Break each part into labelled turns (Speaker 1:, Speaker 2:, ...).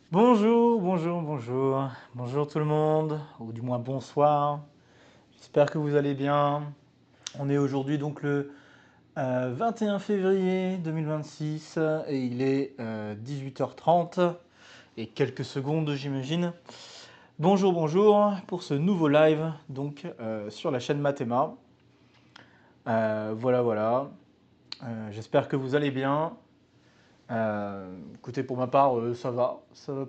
Speaker 1: Bonjour, bonjour, bonjour. Bonjour tout le monde, ou du moins bonsoir. J'espère que vous allez bien. On est aujourd'hui donc le 21 février 2026 et il est 18h30 et quelques secondes j'imagine. Bonjour, bonjour pour ce nouveau live donc sur la chaîne Mathéma. Voilà. J'espère que vous allez bien. Écoutez, pour ma part, ça va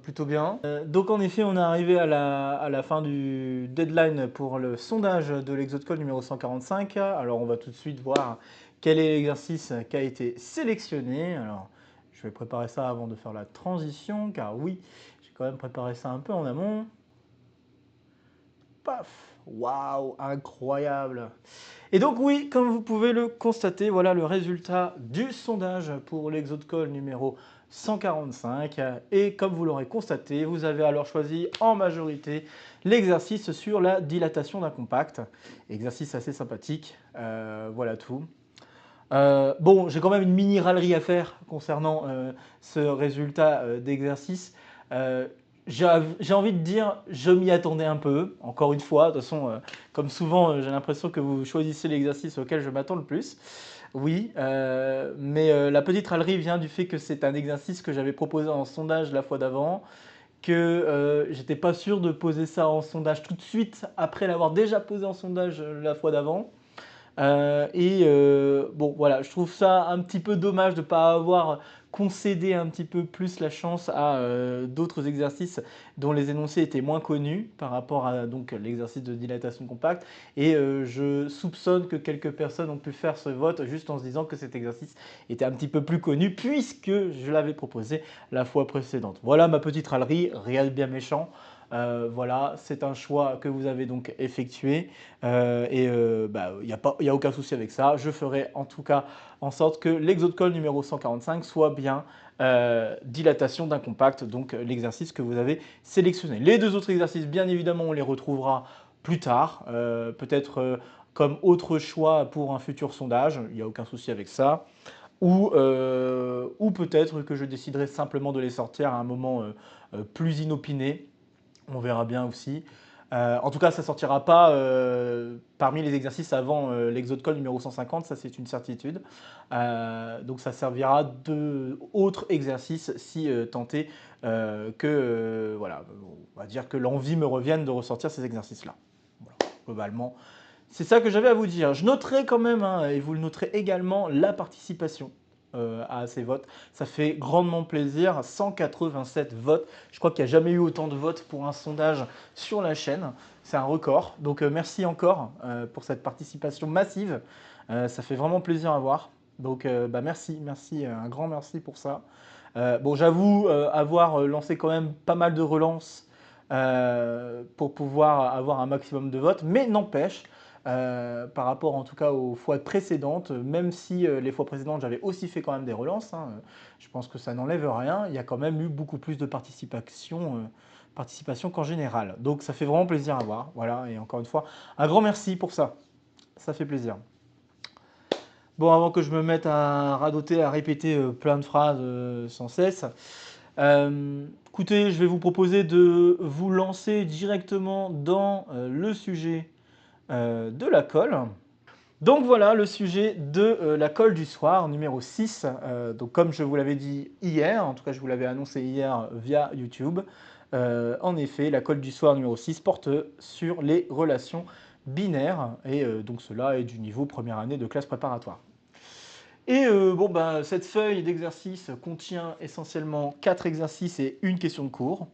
Speaker 1: plutôt bien. Donc en effet, on est arrivé à la fin du deadline pour le sondage de l'Exode Call numéro 145. Alors on va tout de suite voir quel est l'exercice qui a été sélectionné. Alors je vais préparer ça avant de faire la transition, car oui, j'ai quand même préparé ça un peu en amont. Paf! Waouh, incroyable! Et donc oui, comme vous pouvez le constater, voilà le résultat du sondage pour l'Exode Call numéro 145. Et comme vous l'aurez constaté, vous avez alors choisi en majorité l'exercice sur la dilatation d'un compact. Exercice assez sympathique, voilà tout. Bon, j'ai quand même une mini râlerie à faire concernant ce résultat d'exercice. Euh, j'ai envie de dire, je m'y attendais un peu, encore une fois. De toute façon, comme souvent, j'ai l'impression que vous choisissez l'exercice auquel je m'attends le plus. Oui, mais la petite râlerie vient du fait que c'est un exercice que j'avais proposé en sondage la fois d'avant, que j'étais pas sûr de poser ça en sondage tout de suite après l'avoir déjà posé en sondage la fois d'avant. Bon, voilà, je trouve ça un petit peu dommage de ne pas avoir concédé un petit peu plus la chance à d'autres exercices dont les énoncés étaient moins connus par rapport à donc l'exercice de dilatation compacte. Et je soupçonne que quelques personnes ont pu faire ce vote juste en se disant que cet exercice était un petit peu plus connu puisque je l'avais proposé la fois précédente. Voilà ma petite râlerie, rien de bien méchant. Voilà, c'est un choix que vous avez donc effectué il n'y a aucun souci avec ça. Je ferai en tout cas en sorte que l'Exode Call numéro 145 soit bien dilatation d'un compact, donc l'exercice que vous avez sélectionné. Les deux autres exercices, bien évidemment, on les retrouvera plus tard, peut-être comme autre choix pour un futur sondage, il n'y a aucun souci avec ça. Ou peut-être que je déciderai simplement de les sortir à un moment plus inopiné. On verra bien aussi. En tout cas, ça ne sortira pas parmi les exercices avant l'Exode Call numéro 150, ça c'est une certitude. Donc ça servira d'autres exercices si tenté voilà, on va dire que l'envie me revienne de ressortir ces exercices-là. Voilà, globalement, c'est ça que j'avais à vous dire. Je noterai quand même, hein, et vous le noterez également, la participation à ces votes. Ça fait grandement plaisir. 187 votes. Je crois qu'il n'y a jamais eu autant de votes pour un sondage sur la chaîne. C'est un record. Donc merci encore pour cette participation massive. Ça fait vraiment plaisir à voir. Donc merci, un grand merci pour ça. Bon, j'avoue avoir lancé quand même pas mal de relances pour pouvoir avoir un maximum de votes, mais n'empêche, par rapport en tout cas aux fois précédentes, même si les fois précédentes j'avais aussi fait quand même des relances, hein, je pense que ça n'enlève rien, il y a quand même eu beaucoup plus de participation qu'en général. Donc ça fait vraiment plaisir à voir, voilà, et encore une fois, un grand merci pour ça fait plaisir. Bon, avant que je me mette à radoter, à répéter plein de phrases sans cesse, écoutez, je vais vous proposer de vous lancer directement dans le sujet de la colle. Donc voilà le sujet de la colle du soir, numéro 6. Donc comme je vous l'avais dit hier, en tout cas je vous l'avais annoncé hier via YouTube, en effet, la colle du soir numéro 6 porte sur les relations binaires, et donc cela est du niveau première année de classe préparatoire. Et cette feuille d'exercice contient essentiellement 4 exercices et une question de cours.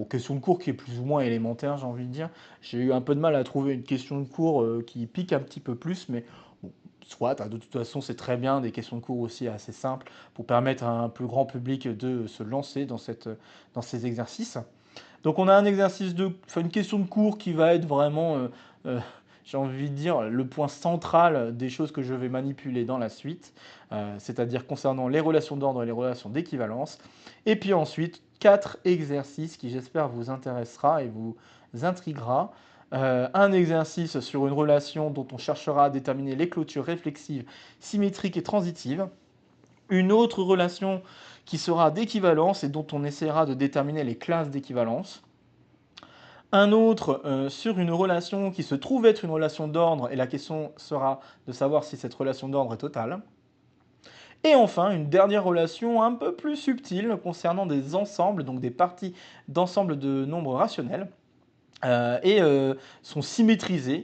Speaker 1: Question de cours qui est plus ou moins élémentaire, j'ai envie de dire. J'ai eu un peu de mal à trouver une question de cours qui pique un petit peu plus, mais bon, soit, hein, de toute façon, c'est très bien, des questions de cours aussi assez simples pour permettre à un plus grand public de se lancer dans ces exercices. Donc on a une question de cours qui va être vraiment, j'ai envie de dire, le point central des choses que je vais manipuler dans la suite, c'est-à-dire concernant les relations d'ordre et les relations d'équivalence. Et puis ensuite, 4 exercices qui j'espère vous intéressera et vous intriguera. Un exercice sur une relation dont on cherchera à déterminer les clôtures réflexives, symétriques et transitives. Une autre relation qui sera d'équivalence et dont on essaiera de déterminer les classes d'équivalence. Un autre sur une relation qui se trouve être une relation d'ordre, et la question sera de savoir si cette relation d'ordre est totale. Et enfin, une dernière relation un peu plus subtile concernant des ensembles, donc des parties d'ensembles de nombres rationnels, sont symétrisées,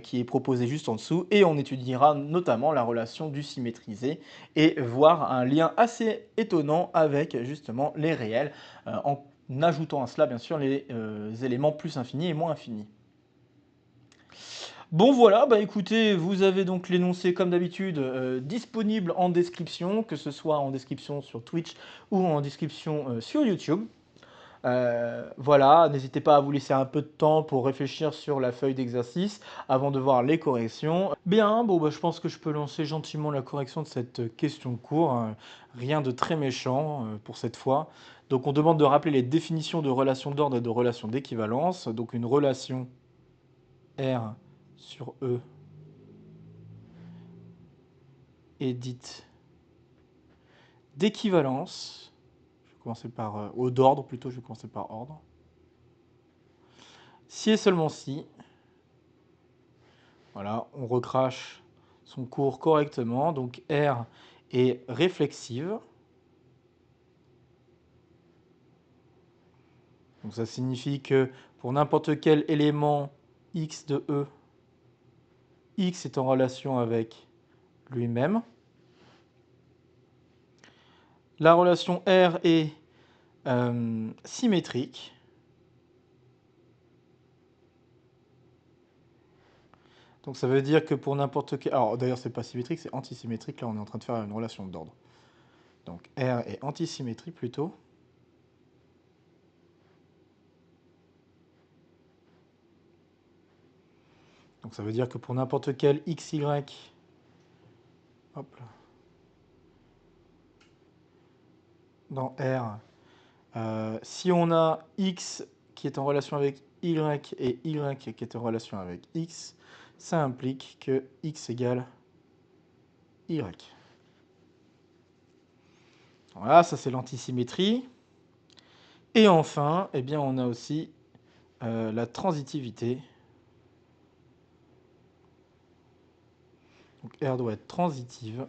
Speaker 1: qui est proposée juste en dessous, et on étudiera notamment la relation du symétrisé et voir un lien assez étonnant avec justement les réels, en ajoutant à cela bien sûr les éléments plus infinis et moins infinis. Bon voilà, bah écoutez, vous avez donc l'énoncé comme d'habitude disponible en description, que ce soit en description sur Twitch ou en description sur YouTube. Voilà, n'hésitez pas à vous laisser un peu de temps pour réfléchir sur la feuille d'exercice avant de voir les corrections. Bien, bon bah, je pense que je peux lancer gentiment la correction de cette question de cours, hein. Rien de très méchant pour cette fois. Donc on demande de rappeler les définitions de relation d'ordre et de relation d'équivalence. Donc une relation R sur E est dite d'équivalence. Je vais commencer par ou d'ordre plutôt, je vais commencer par ordre. Si et seulement si, voilà, on recrache son cours correctement, donc R est réflexive. Donc ça signifie que pour n'importe quel élément x de E, x est en relation avec lui-même. La relation R est symétrique. Donc ça veut dire que pour n'importe quel... Alors d'ailleurs c'est pas symétrique, c'est antisymétrique. Là on est en train de faire une relation d'ordre. Donc R est antisymétrique plutôt. Donc ça veut dire que pour n'importe quel xy, hop là, dans R, si on a x qui est en relation avec y et y qui est en relation avec x, ça implique que x égale y. Voilà, ça c'est l'antisymétrie. Et enfin, eh bien, on a aussi la transitivité. Donc R doit être transitive.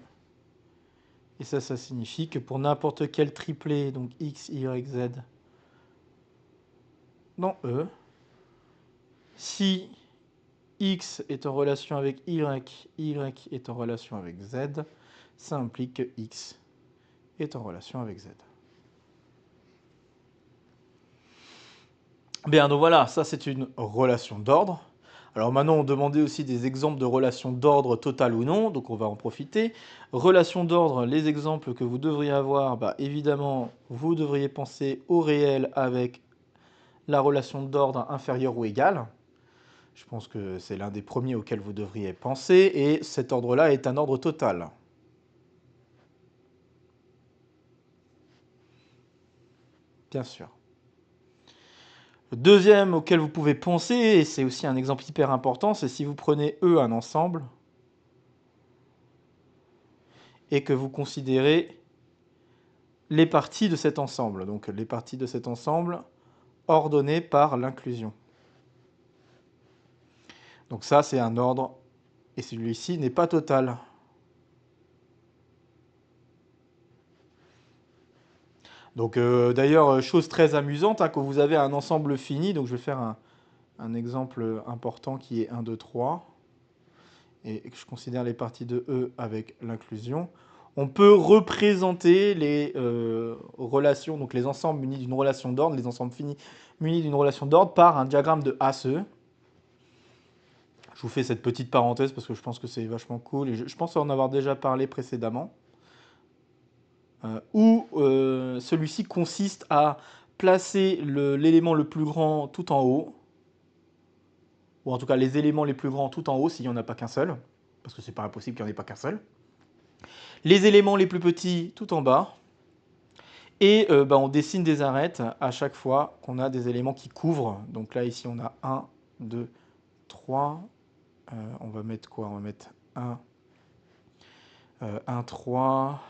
Speaker 1: Et ça signifie que pour n'importe quel triplet, donc x, y, z, dans E, si x est en relation avec y, y est en relation avec z, ça implique que x est en relation avec z. Bien, donc voilà, ça c'est une relation d'ordre. Alors maintenant, on demandait aussi des exemples de relations d'ordre totales ou non, donc on va en profiter. Relation d'ordre, les exemples que vous devriez avoir, bah, évidemment, vous devriez penser au réel avec la relation d'ordre inférieur ou égal. Je pense que c'est l'un des premiers auxquels vous devriez penser, et cet ordre-là est un ordre total. Bien sûr. Le deuxième auquel vous pouvez penser, et c'est aussi un exemple hyper important, c'est si vous prenez E un ensemble, et que vous considérez les parties de cet ensemble. Donc les parties de cet ensemble ordonnées par l'inclusion. Donc ça, c'est un ordre, et celui-ci n'est pas total. Donc d'ailleurs, chose très amusante, hein, quand vous avez un ensemble fini, donc je vais faire un exemple important qui est 1, 2, 3, et que je considère les parties de E avec l'inclusion, on peut représenter les relations, donc les ensembles munis d'une relation d'ordre, les ensembles finis munis d'une relation d'ordre par un diagramme de ACE. Je vous fais cette petite parenthèse parce que je pense que c'est vachement cool, et je pense en avoir déjà parlé précédemment, où celui-ci consiste à placer l'élément le plus grand tout en haut, ou en tout cas les éléments les plus grands tout en haut s'il n'y en a pas qu'un seul, parce que c'est pas impossible qu'il n'y en ait pas qu'un seul. Les éléments les plus petits tout en bas, et on dessine des arêtes à chaque fois qu'on a des éléments qui couvrent. Donc là ici on a 1, 2, 3, on va mettre quoi? On va mettre 1, 1, 3,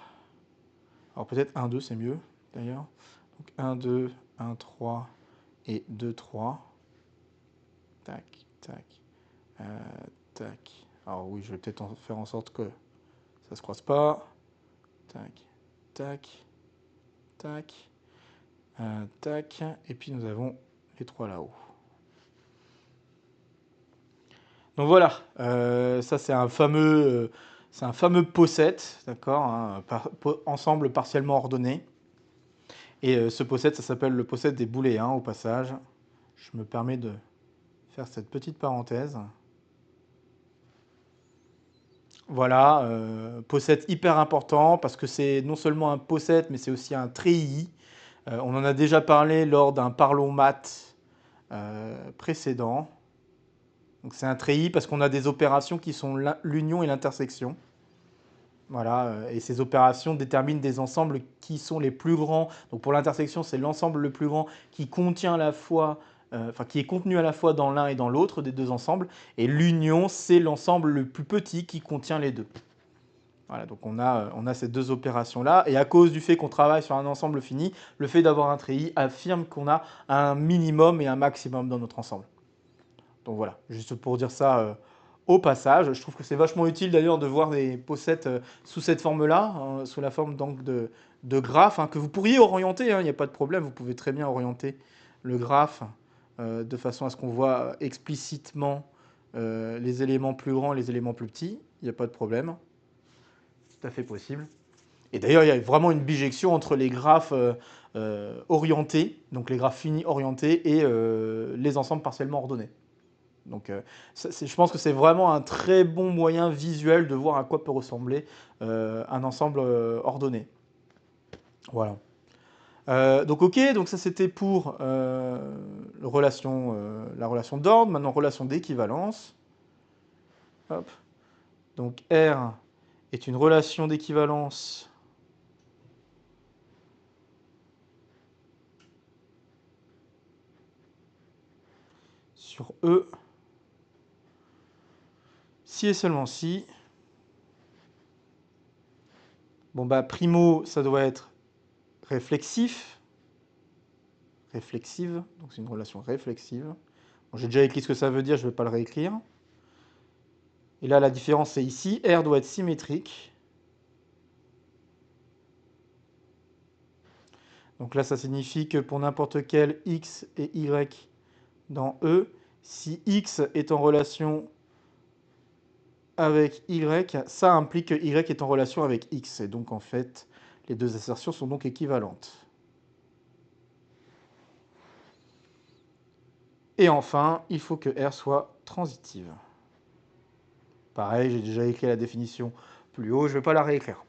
Speaker 1: Alors peut-être 1, 2, c'est mieux d'ailleurs. Donc 1, 2, 1, 3 et 2, 3. Tac, tac, euh, tac. Alors oui, je vais peut-être faire en sorte que ça se croise pas. Tac, tac, tac, tac. Et puis nous avons les 3 là-haut. Donc voilà, ça c'est un fameux poset, d'accord, hein, ensemble partiellement ordonné. Et ce poset, ça s'appelle le poset des booléens au passage. Je me permets de faire cette petite parenthèse. Voilà, poset hyper important parce que c'est non seulement un poset, mais c'est aussi un treillis. On en a déjà parlé lors d'un Parlons maths précédent. Donc c'est un treillis parce qu'on a des opérations qui sont l'union et l'intersection. Voilà, et ces opérations déterminent des ensembles qui sont les plus grands. Donc pour l'intersection, c'est l'ensemble le plus grand qui contient à la fois, qui est contenu à la fois dans l'un et dans l'autre des deux ensembles. Et l'union, c'est l'ensemble le plus petit qui contient les deux. Voilà, donc on a ces deux opérations-là. Et à cause du fait qu'on travaille sur un ensemble fini, le fait d'avoir un treillis affirme qu'on a un minimum et un maximum dans notre ensemble. Donc voilà, juste pour dire ça au passage. Je trouve que c'est vachement utile d'ailleurs de voir des possets sous cette forme-là, hein, sous la forme donc de graphes, hein, que vous pourriez orienter, il n'y a pas de problème, vous pouvez très bien orienter le graphe de façon à ce qu'on voit explicitement les éléments plus grands et les éléments plus petits, il n'y a pas de problème, c'est tout à fait possible. Et d'ailleurs, il y a vraiment une bijection entre les graphes orientés, donc les graphes finis orientés, et les ensembles partiellement ordonnés. Donc, je pense que c'est vraiment un très bon moyen visuel de voir à quoi peut ressembler un ensemble ordonné. Voilà. Donc, ok, donc ça c'était pour la relation d'ordre. Maintenant, relation d'équivalence. Hop. Donc, R est une relation d'équivalence sur E si et seulement si. Bon, bah, primo, ça doit être réflexif. Réflexive, donc c'est une relation réflexive. Bon, j'ai déjà écrit ce que ça veut dire, je ne vais pas le réécrire. Et là, la différence, c'est ici. R doit être symétrique. Donc là, ça signifie que pour n'importe quel X et Y dans E, si X est en relation avec Y, ça implique que Y est en relation avec X. Et donc, en fait, les deux assertions sont donc équivalentes. Et enfin, il faut que R soit transitive. Pareil, j'ai déjà écrit la définition plus haut, je ne vais pas la réécrire.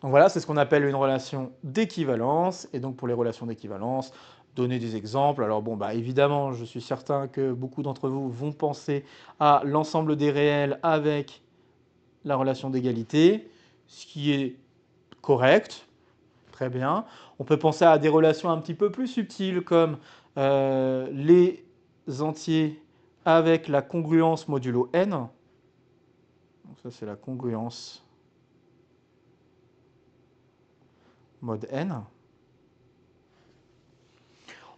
Speaker 1: Donc voilà, c'est ce qu'on appelle une relation d'équivalence. Et donc pour les relations d'équivalence, donner des exemples. Alors bon, bah évidemment, je suis certain que beaucoup d'entre vous vont penser à l'ensemble des réels avec la relation d'égalité, ce qui est correct, très bien. On peut penser à des relations un petit peu plus subtiles comme les entiers avec la congruence modulo n. Donc ça, c'est la congruence mod n.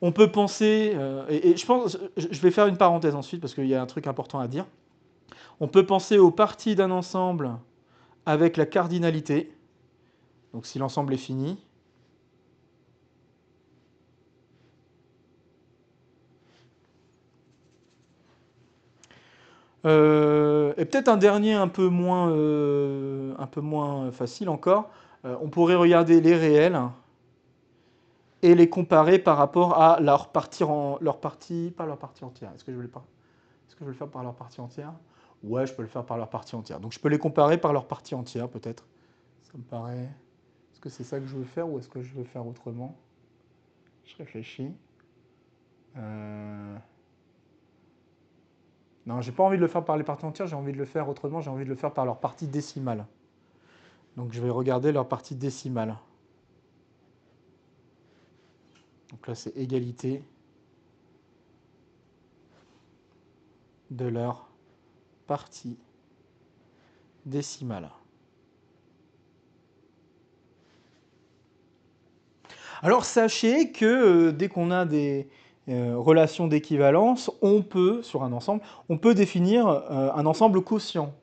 Speaker 1: On peut penser, et je pense, je vais faire une parenthèse ensuite parce qu'il y a un truc important à dire. On peut penser aux parties d'un ensemble avec la cardinalité. Donc si l'ensemble est fini. Et peut-être un dernier un peu moins facile encore. On pourrait regarder les réels et les comparer par rapport à leur partie entière. Est-ce que je vais le faire par leur partie entière? Ouais, je peux le faire par leur partie entière. Donc je peux les comparer par leur partie entière, peut-être. Ça me paraît... Est-ce que c'est ça que je veux faire ou est-ce que je veux faire autrement? Je réfléchis. Non, j'ai pas envie de le faire par les parties entières, j'ai envie de le faire autrement, j'ai envie de le faire par leur partie décimale. Donc je vais regarder leur partie décimale. Donc là, c'est égalité de leur partie décimale. Alors sachez que dès qu'on a des relations d'équivalence, on peut, sur un ensemble, on peut définir un ensemble quotient.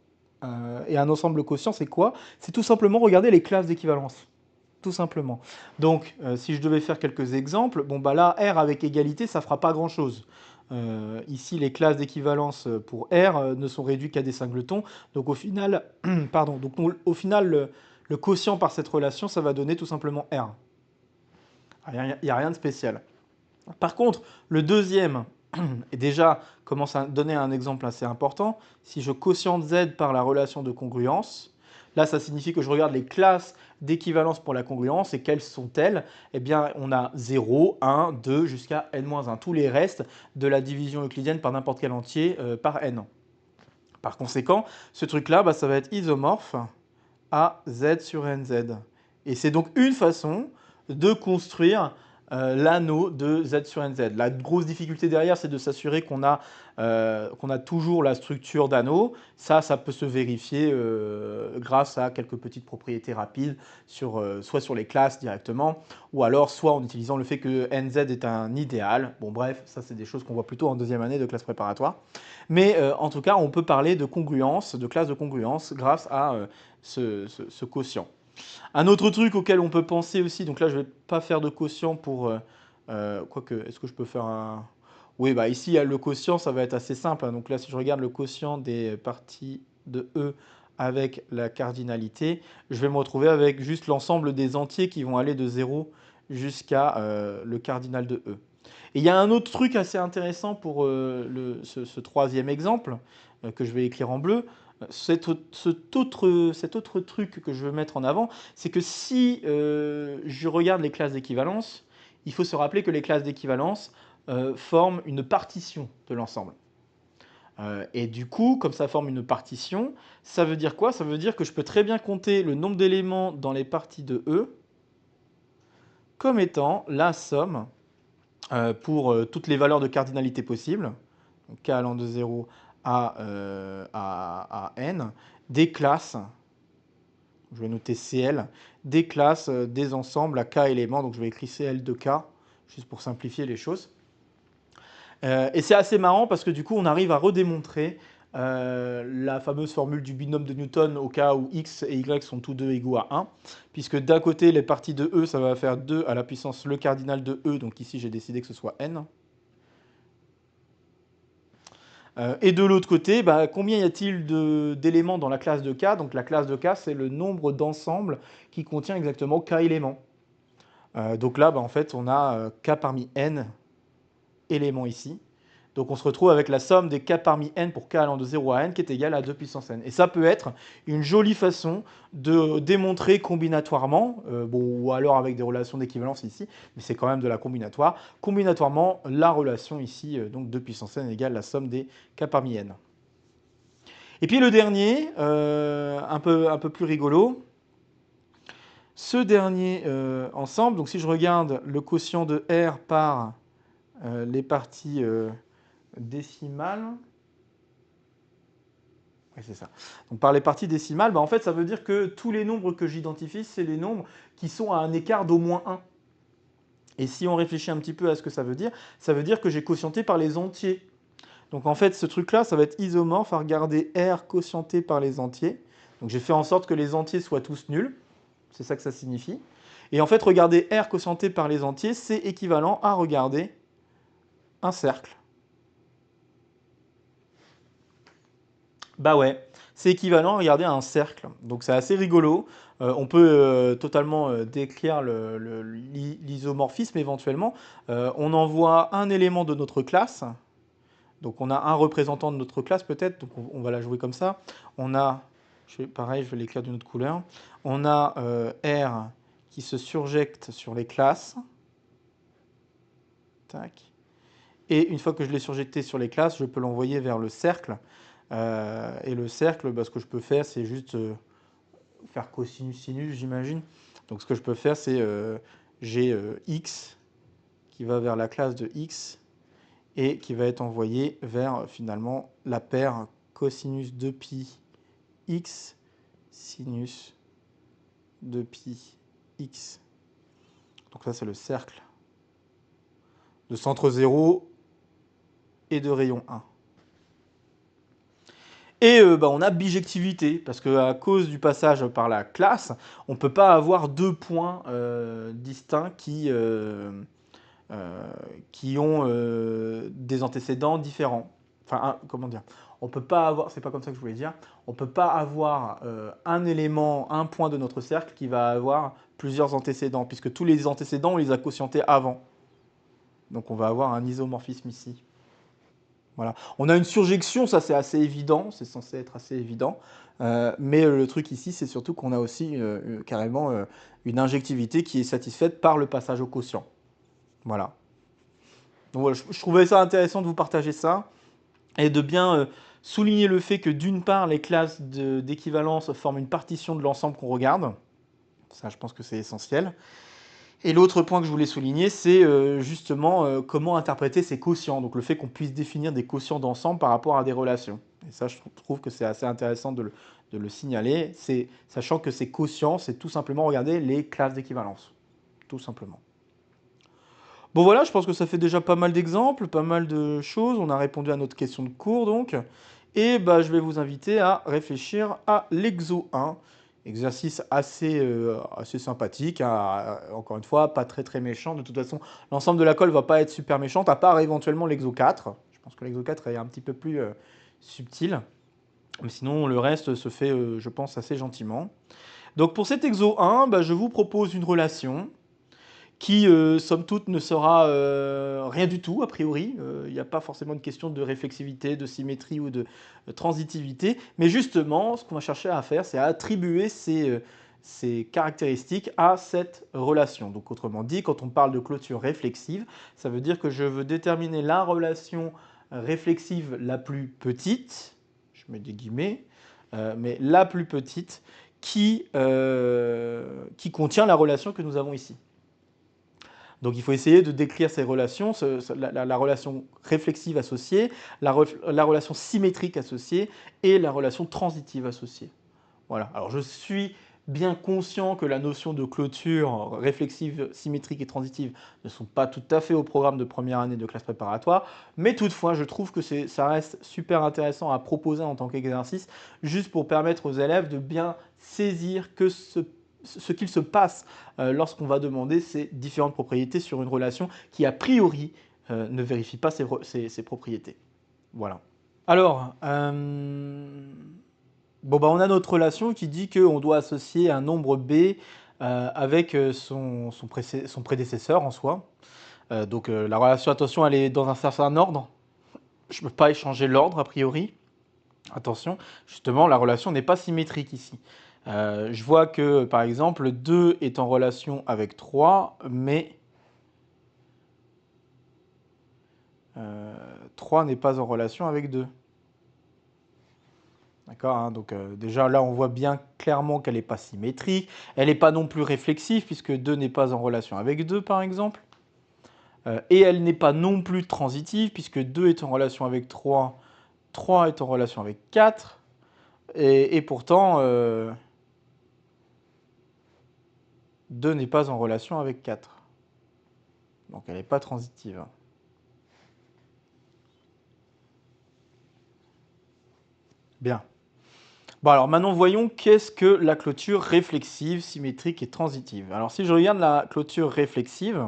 Speaker 1: Et un ensemble quotient, c'est quoi? C'est tout simplement regarder les classes d'équivalence. Tout simplement. Donc, si je devais faire quelques exemples, bon bah là, R avec égalité, ça fera pas grand-chose. Ici, les classes d'équivalence pour R ne sont réduites qu'à des singletons. Donc au final, pardon, donc au final, le quotient par cette relation, ça va donner tout simplement R. Il n'y a rien de spécial. Par contre, le deuxième, et déjà, commence à donner un exemple assez important. Si je quotiente Z par la relation de congruence, là, ça signifie que je regarde les classes d'équivalence pour la congruence, et quelles sont-elles? Eh bien, on a 0, 1, 2, jusqu'à n-1, tous les restes de la division euclidienne par n'importe quel entier par n. Par conséquent, ce truc-là, bah, ça va être isomorphe à Z sur NZ. Et c'est donc une façon de construire l'anneau de Z sur NZ. La grosse difficulté derrière, c'est de s'assurer qu'on a toujours la structure d'anneau. Ça peut se vérifier grâce à quelques petites propriétés rapides, soit sur les classes directement, ou alors soit en utilisant le fait que NZ est un idéal. Bon bref, ça c'est des choses qu'on voit plutôt en deuxième année de classe préparatoire. Mais en tout cas, on peut parler de congruence, de classe de congruence, grâce à ce quotient. Un autre truc auquel on peut penser aussi, donc là je ne vais pas faire de quotient pour... quoique, est-ce que je peux faire un... Oui, bah ici le quotient, ça va être assez simple, hein. Donc là, si je regarde le quotient des parties de E avec la cardinalité, je vais me retrouver avec juste l'ensemble des entiers qui vont aller de 0 jusqu'à le cardinal de E. Et il y a un autre truc assez intéressant pour ce troisième exemple, que je vais écrire en bleu. Cet autre truc que je veux mettre en avant, c'est que si je regarde les classes d'équivalence, il faut se rappeler que les classes d'équivalence forment une partition de l'ensemble. Et du coup, comme ça forme une partition, ça veut dire quoi? Ça veut dire que je peux très bien compter le nombre d'éléments dans les parties de E comme étant la somme pour toutes les valeurs de cardinalité possibles, donc k allant de 0 à n, des classes, je vais noter CL, des classes, des ensembles à k éléments, donc je vais écrire CL de k, juste pour simplifier les choses. Et c'est assez marrant parce que du coup, on arrive à redémontrer la fameuse formule du binôme de Newton au cas où x et y sont tous deux égaux à 1, puisque d'un côté, les parties de E, ça va faire 2 à la puissance le cardinal de E, donc ici, j'ai décidé que ce soit n. Et de l'autre côté, bah, combien y a-t-il d'éléments dans la classe de K? Donc la classe de K, c'est le nombre d'ensembles qui contient exactement K éléments. Donc là, bah, en fait, on a K parmi n éléments ici. Donc on se retrouve avec la somme des K parmi n pour K allant de 0 à n qui est égale à 2 puissance n. Et ça peut être une jolie façon de démontrer combinatoirement, bon, ou alors avec des relations d'équivalence ici, mais c'est quand même de la combinatoire, combinatoirement la relation ici, donc 2 puissance n égale la somme des K parmi n. Et puis le dernier, un peu plus rigolo, ce dernier ensemble, donc si je regarde le quotient de R par les parties décimales, oui, c'est ça. Donc par les parties décimales, bah, en fait, ça veut dire que tous les nombres que j'identifie, c'est les nombres qui sont à un écart d'au moins 1. Et si on réfléchit un petit peu à ce que ça veut dire que j'ai quotienté par les entiers. Donc en fait, ce truc-là, ça va être isomorphe à regarder R quotienté par les entiers. Donc j'ai fait en sorte que les entiers soient tous nuls. C'est ça que ça signifie. Et en fait, regarder R quotienté par les entiers, c'est équivalent à regarder un cercle. Bah ouais, c'est équivalent à regarder un cercle. Donc c'est assez rigolo. On peut totalement décrire l'isomorphisme éventuellement. On envoie un élément de notre classe. Donc on a un représentant de notre classe peut-être. Donc on va la jouer comme ça. On a, pareil, je vais l'écrire d'une autre couleur. On a R qui se surjecte sur les classes. Tac. Et une fois que je l'ai surjecté sur les classes, je peux l'envoyer vers le cercle. Et le cercle, bah, ce que je peux faire, c'est juste faire cosinus-sinus, j'imagine. Donc ce que je peux faire, c'est j'ai x qui va vers la classe de x et qui va être envoyé vers finalement la paire cosinus de pi x sinus de pi x. Donc ça, c'est le cercle de centre 0 et de rayon 1. Et on a bijectivité, parce qu'à cause du passage par la classe, on ne peut pas avoir deux points distincts qui ont des antécédents différents. Enfin, comment dire? On peut pas avoir, c'est pas comme ça que je voulais dire, on peut pas avoir un élément, un point de notre cercle qui va avoir plusieurs antécédents, puisque tous les antécédents, on les a quotientés avant. Donc on va avoir un isomorphisme ici. Voilà. On a une surjection, ça c'est assez évident, c'est censé être assez évident. Mais le truc ici, c'est surtout qu'on a aussi carrément une injectivité qui est satisfaite par le passage au quotient. Voilà. Donc voilà, je trouvais ça intéressant de vous partager ça et de bien souligner le fait que d'une part, les classes d'équivalence forment une partition de l'ensemble qu'on regarde. Ça, je pense que c'est essentiel. Et l'autre point que je voulais souligner, c'est justement comment interpréter ces quotients. Donc le fait qu'on puisse définir des quotients d'ensemble par rapport à des relations. Et ça, je trouve que c'est assez intéressant de le signaler. Sachant que ces quotients, c'est tout simplement regarder les classes d'équivalence. Tout simplement. Bon voilà, je pense que ça fait déjà pas mal d'exemples, pas mal de choses. On a répondu à notre question de cours donc. Et je vais vous inviter à réfléchir à l'exo 1. Exercice assez sympathique, hein. Encore une fois, pas très très méchant. De toute façon, l'ensemble de la colle va pas être super méchante, à part éventuellement l'exo 4. Je pense que l'exo 4 est un petit peu plus subtil. Mais sinon, le reste se fait, je pense, assez gentiment. Donc pour cet exo 1, je vous propose une relation qui, somme toute, ne sera rien du tout, a priori. Il n'y a pas forcément une question de réflexivité, de symétrie ou de transitivité. Mais justement, ce qu'on va chercher à faire, c'est à attribuer ces caractéristiques à cette relation. Donc autrement dit, quand on parle de clôture réflexive, ça veut dire que je veux déterminer la relation réflexive la plus petite, je mets des guillemets, mais la plus petite, qui contient la relation que nous avons ici. Donc il faut essayer de décrire ces relations, la relation réflexive associée, la relation symétrique associée et la relation transitive associée. Voilà. Alors je suis bien conscient que la notion de clôture réflexive, symétrique et transitive ne sont pas tout à fait au programme de première année de classe préparatoire, mais toutefois je trouve que ça reste super intéressant à proposer en tant qu'exercice, juste pour permettre aux élèves de bien saisir que ce qu'il se passe lorsqu'on va demander ces différentes propriétés sur une relation qui a priori ne vérifie pas ses propriétés. Voilà. Alors, on a notre relation qui dit qu'on doit associer un nombre b avec son prédécesseur en soi. Donc la relation, attention, elle est dans un certain ordre. Je ne peux pas échanger l'ordre a priori. Attention, justement, la relation n'est pas symétrique ici. Je vois que, par exemple, 2 est en relation avec 3, mais 3 n'est pas en relation avec 2. D'accord, hein, donc déjà là on voit bien clairement qu'elle n'est pas symétrique. Elle n'est pas non plus réflexive puisque 2 n'est pas en relation avec 2 par exemple. Et elle n'est pas non plus transitive puisque 2 est en relation avec 3, 3 est en relation avec 4. Et pourtant 2 n'est pas en relation avec 4. Donc elle n'est pas transitive. Bien. Bon alors maintenant voyons qu'est-ce que la clôture réflexive, symétrique et transitive. Alors si je regarde la clôture réflexive,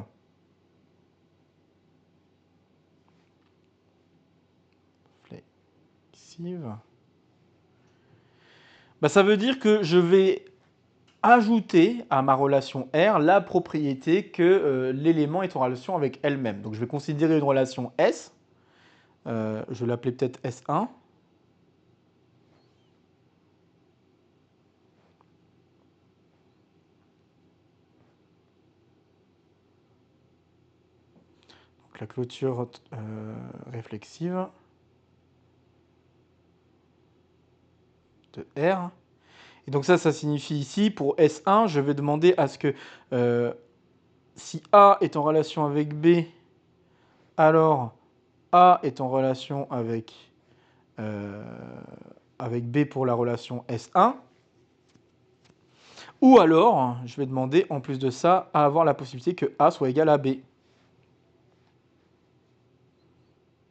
Speaker 1: ça veut dire que je vais ajouter à ma relation R la propriété que l'élément est en relation avec elle-même. Donc je vais considérer une relation S, je vais l'appeler peut-être S1. Donc la clôture réflexive de R. Et donc ça signifie ici, pour S1, je vais demander à ce que si A est en relation avec B, alors A est en relation avec B pour la relation S1. Ou alors, je vais demander en plus de ça à avoir la possibilité que A soit égal à B.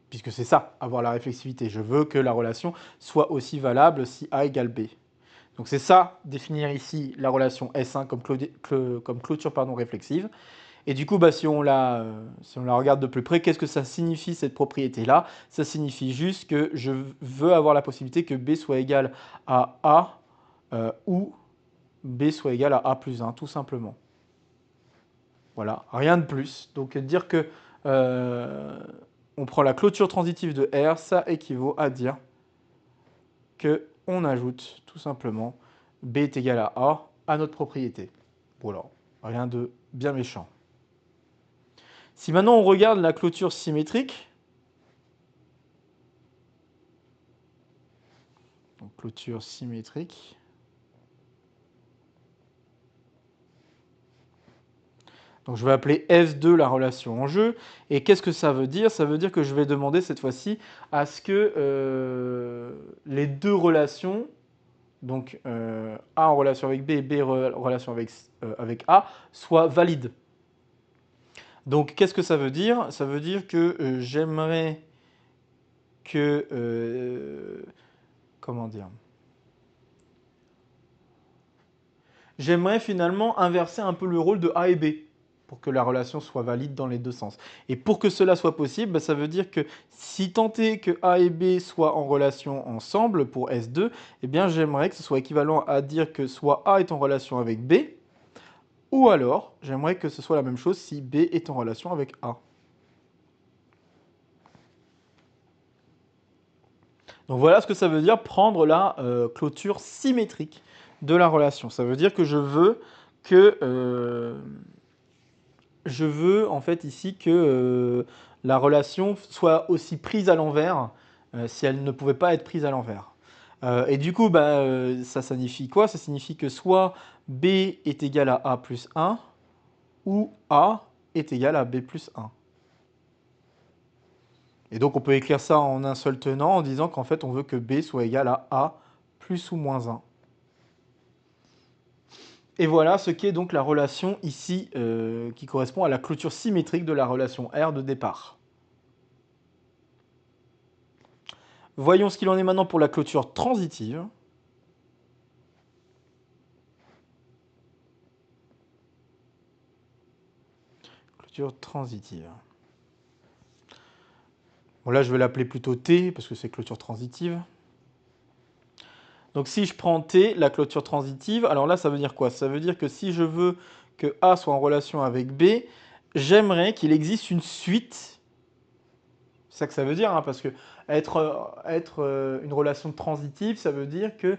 Speaker 1: Puisque c'est ça, avoir la réflexivité. Je veux que la relation soit aussi valable si A égale B. Donc c'est ça, définir ici la relation S1 comme clôture réflexive. Et du coup, si on la regarde de plus près, qu'est-ce que ça signifie cette propriété-là? Ça signifie juste que je veux avoir la possibilité que B soit égal à A ou B soit égal à A plus 1, tout simplement. Voilà, rien de plus. Donc dire que on prend la clôture transitive de R, ça équivaut à dire qu'on ajoute tout simplement B est égal à A à notre propriété. Voilà, rien de bien méchant. Si maintenant on regarde la clôture symétrique, donc clôture symétrique, donc je vais appeler S2 la relation en jeu. Et qu'est-ce que ça veut dire? Ça veut dire que je vais demander cette fois-ci à ce que les deux relations, donc A en relation avec B et B en relation avec A, soient valides. Donc qu'est-ce que ça veut dire? Ça veut dire que j'aimerais que... comment dire? J'aimerais finalement inverser un peu le rôle de A et B pour que la relation soit valide dans les deux sens. Et pour que cela soit possible, ça veut dire que si tant est que A et B soient en relation ensemble pour S2, eh bien j'aimerais que ce soit équivalent à dire que soit A est en relation avec B, ou alors j'aimerais que ce soit la même chose si B est en relation avec A. Donc voilà ce que ça veut dire prendre la clôture symétrique de la relation. Ça veut dire que je veux en fait ici que la relation soit aussi prise à l'envers si elle ne pouvait pas être prise à l'envers. Et du coup, ça signifie quoi? Ça signifie que soit B est égal à A plus 1 ou A est égal à B plus 1. Et donc on peut écrire ça en un seul tenant en disant qu'en fait on veut que B soit égal à A plus ou moins 1. Et voilà ce qu'est donc la relation ici qui correspond à la clôture symétrique de la relation R de départ. Voyons ce qu'il en est maintenant pour la clôture transitive. Clôture transitive. Bon là je vais l'appeler plutôt T parce que c'est clôture transitive. Donc si je prends T, la clôture transitive, alors là ça veut dire quoi? Ça veut dire que si je veux que A soit en relation avec B, j'aimerais qu'il existe une suite. C'est ça que ça veut dire, hein, parce que être une relation transitive, ça veut dire que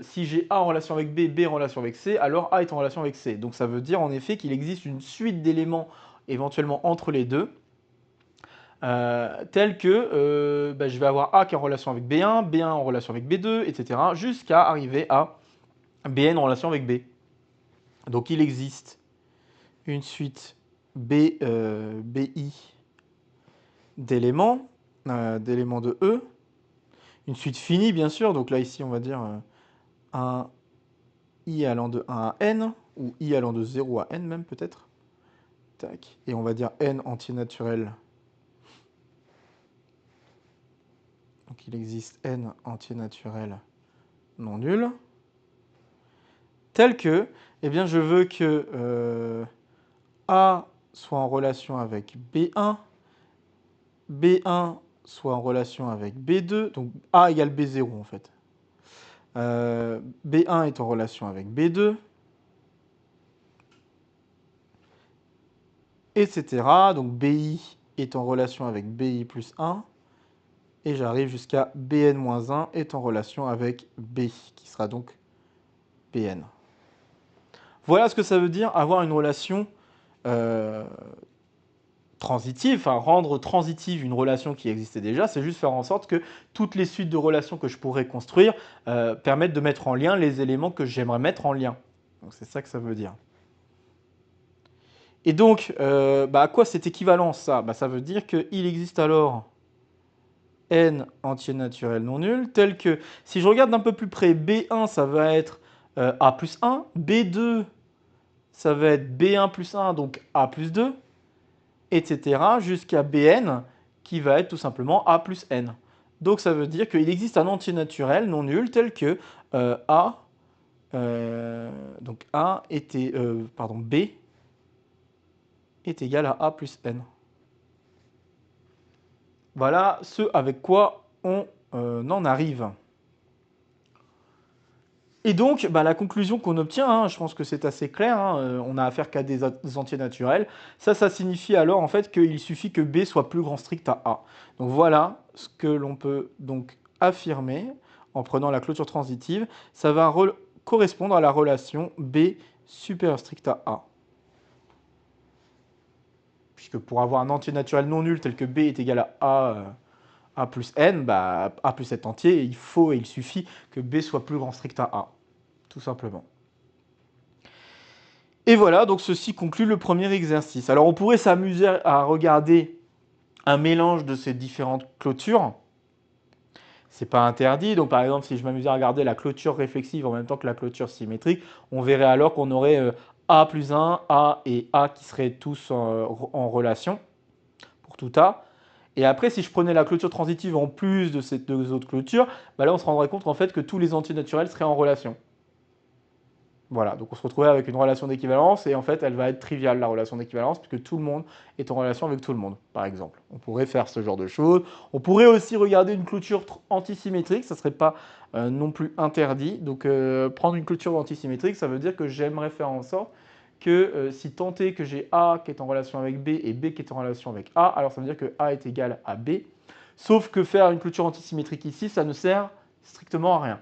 Speaker 1: si j'ai A en relation avec B, B en relation avec C, alors A est en relation avec C. Donc ça veut dire en effet qu'il existe une suite d'éléments éventuellement entre les deux, tels que je vais avoir A qui est en relation avec B1, B1 en relation avec B2, etc., jusqu'à arriver à Bn en relation avec B. Donc il existe une suite BI d'éléments de E, une suite finie bien sûr, donc là ici on va dire un I allant de 1 à N, ou I allant de 0 à N même peut-être. Tac. Et on va dire N entier naturel. Donc il existe N entier naturel non nul. Tel que, eh bien je veux que A soit en relation avec B1, B1 soit en relation avec B2, donc A égale B0 en fait. B1 est en relation avec B2, etc. Donc BI est en relation avec BI plus 1, et j'arrive jusqu'à Bn-1 est en relation avec B, qui sera donc Bn. Voilà ce que ça veut dire avoir une relation transitive, enfin rendre transitive une relation qui existait déjà, c'est juste faire en sorte que toutes les suites de relations que je pourrais construire permettent de mettre en lien les éléments que j'aimerais mettre en lien. Donc c'est ça que ça veut dire. Et donc, à quoi c'est équivalent ça? Ça veut dire qu'il existe alors n entier naturel non nul, tel que, si je regarde d'un peu plus près, B1, ça va être A plus 1. B2, ça va être B1 plus 1, donc A plus 2, etc. jusqu'à Bn, qui va être tout simplement A plus n. Donc ça veut dire qu'il existe un entier naturel non nul tel que A, donc A était, B est égal à A plus n. Voilà ce avec quoi on en arrive. Et donc, la conclusion qu'on obtient, hein, je pense que c'est assez clair, hein, on n'a affaire qu'à des entiers naturels. Ça signifie alors en fait qu'il suffit que B soit plus grand strict à A. Donc voilà ce que l'on peut donc affirmer en prenant la clôture transitive. Ça va correspondre à la relation B supérieur strict à A. Puisque pour avoir un entier naturel non nul tel que B est égal à A plus n, A plus cet entier, il suffit que B soit plus grand strict à A, tout simplement. Et voilà, donc ceci conclut le premier exercice. Alors on pourrait s'amuser à regarder un mélange de ces différentes clôtures. C'est pas interdit. Donc par exemple, si je m'amusais à regarder la clôture réflexive en même temps que la clôture symétrique, on verrait alors qu'on aurait A plus 1, A et A qui seraient tous en relation pour tout A. Et après, si je prenais la clôture transitive en plus de ces deux autres clôtures, là on se rendrait compte en fait que tous les entiers naturels seraient en relation. Voilà, donc on se retrouvait avec une relation d'équivalence et en fait elle va être triviale la relation d'équivalence puisque tout le monde est en relation avec tout le monde, par exemple. On pourrait faire ce genre de choses. On pourrait aussi regarder une clôture antisymétrique, ça ne serait pas non plus interdit. Donc prendre une clôture antisymétrique, ça veut dire que j'aimerais faire en sorte que si tant est que j'ai A qui est en relation avec B et B qui est en relation avec A, alors ça veut dire que A est égal à B. Sauf que faire une clôture antisymétrique ici, ça ne sert strictement à rien.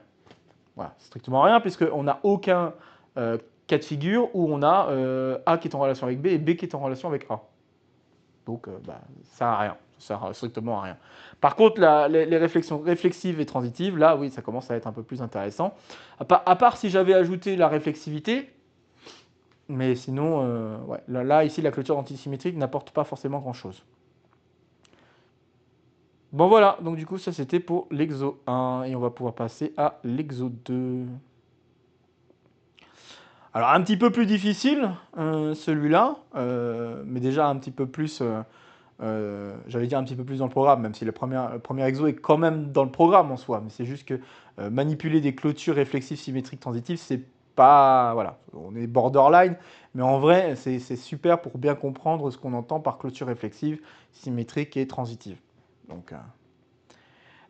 Speaker 1: Voilà, strictement à rien puisqu'on n'a aucun cas de figure où on a A qui est en relation avec B et B qui est en relation avec A. Donc, ça sert à rien. Ça sert strictement à rien. Par contre, les réflexions réflexives et transitives, là, oui, ça commence à être un peu plus intéressant. À part si j'avais ajouté la réflexivité, mais sinon, ouais, là, ici, la clôture antisymétrique n'apporte pas forcément grand-chose. Bon, voilà. Donc, du coup, ça, c'était pour l'exo 1. Et on va pouvoir passer à l'exo 2. Alors un petit peu plus difficile celui-là, mais déjà un petit peu plus, j'allais dire un petit peu plus dans le programme, même si le premier exo est quand même dans le programme en soi, mais c'est juste que manipuler des clôtures réflexives symétriques transitives, c'est pas, voilà, on est borderline, mais en vrai c'est super pour bien comprendre ce qu'on entend par clôture réflexive, symétrique et transitive.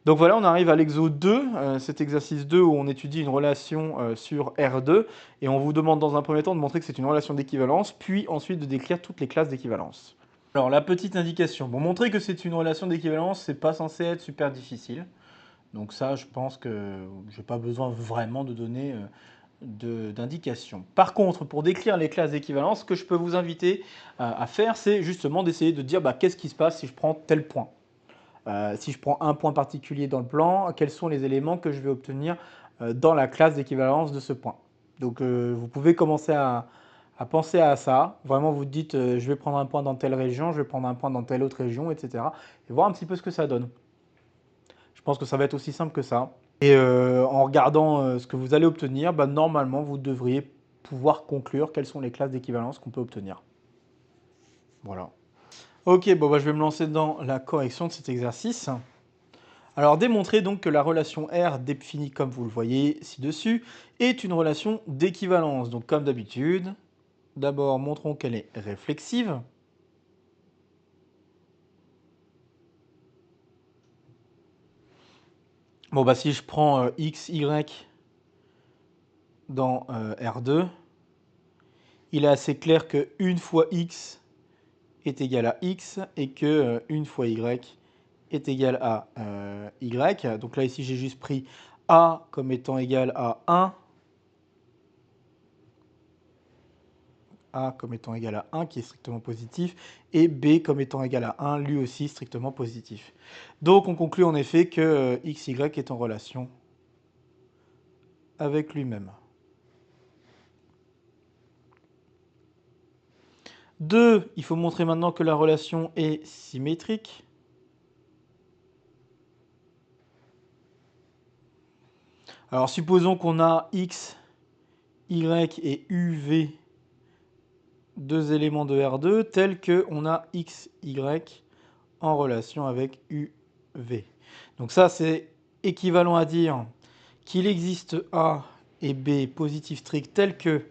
Speaker 1: Donc voilà, on arrive à l'exo 2, cet exercice 2 où on étudie une relation sur R2, et on vous demande dans un premier temps de montrer que c'est une relation d'équivalence, puis ensuite de décrire toutes les classes d'équivalence. Alors la petite indication, bon, montrer que c'est une relation d'équivalence, c'est pas censé être super difficile. Donc ça, je pense que je n'ai pas besoin vraiment de donner d'indication. Par contre, pour décrire les classes d'équivalence, ce que je peux vous inviter à faire, c'est justement d'essayer de dire qu'est-ce qui se passe si je prends tel point. Si je prends un point particulier dans le plan, quels sont les éléments que je vais obtenir dans la classe d'équivalence de ce point. Donc vous pouvez commencer à penser à ça. Vraiment, vous dites, je vais prendre un point dans telle région, je vais prendre un point dans telle autre région, etc. Et voir un petit peu ce que ça donne. Je pense que ça va être aussi simple que ça. Et en regardant ce que vous allez obtenir, normalement, vous devriez pouvoir conclure quelles sont les classes d'équivalence qu'on peut obtenir. Voilà. Ok, je vais me lancer dans la correction de cet exercice. Alors démontrer donc que la relation R définie comme vous le voyez ci-dessus est une relation d'équivalence. Donc comme d'habitude, d'abord montrons qu'elle est réflexive. Si je prends x, y dans R2, il est assez clair que 1 fois x est égal à x et que 1 fois y est égal à y. Donc là ici j'ai juste pris a comme étant égal à 1, A comme étant égal à 1, qui est strictement positif, et B comme étant égal à 1, lui aussi strictement positif. Donc on conclut en effet que XY est en relation avec lui-même. 2, il faut montrer maintenant que la relation est symétrique. Alors supposons qu'on a X Y et UV, deux éléments de R2, tels qu'on a X, Y en relation avec UV. Donc ça, c'est équivalent à dire qu'il existe A et B positif strict tel que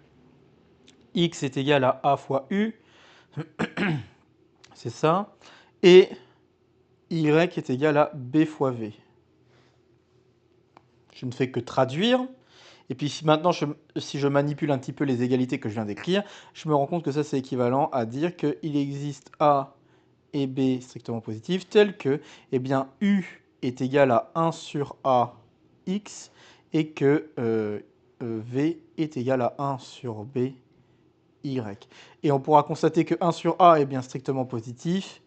Speaker 1: X est égal à A fois U, c'est ça, et Y est égal à B fois V. Je ne fais que traduire. Et puis maintenant, si je manipule un petit peu les égalités que je viens d'écrire, je me rends compte que ça, c'est équivalent à dire qu'il existe A et B strictement positifs, tel que eh bien, U est égal à 1 sur A X et que V est égal à 1 sur B Y. Et on pourra constater que 1 sur A est bien strictement positif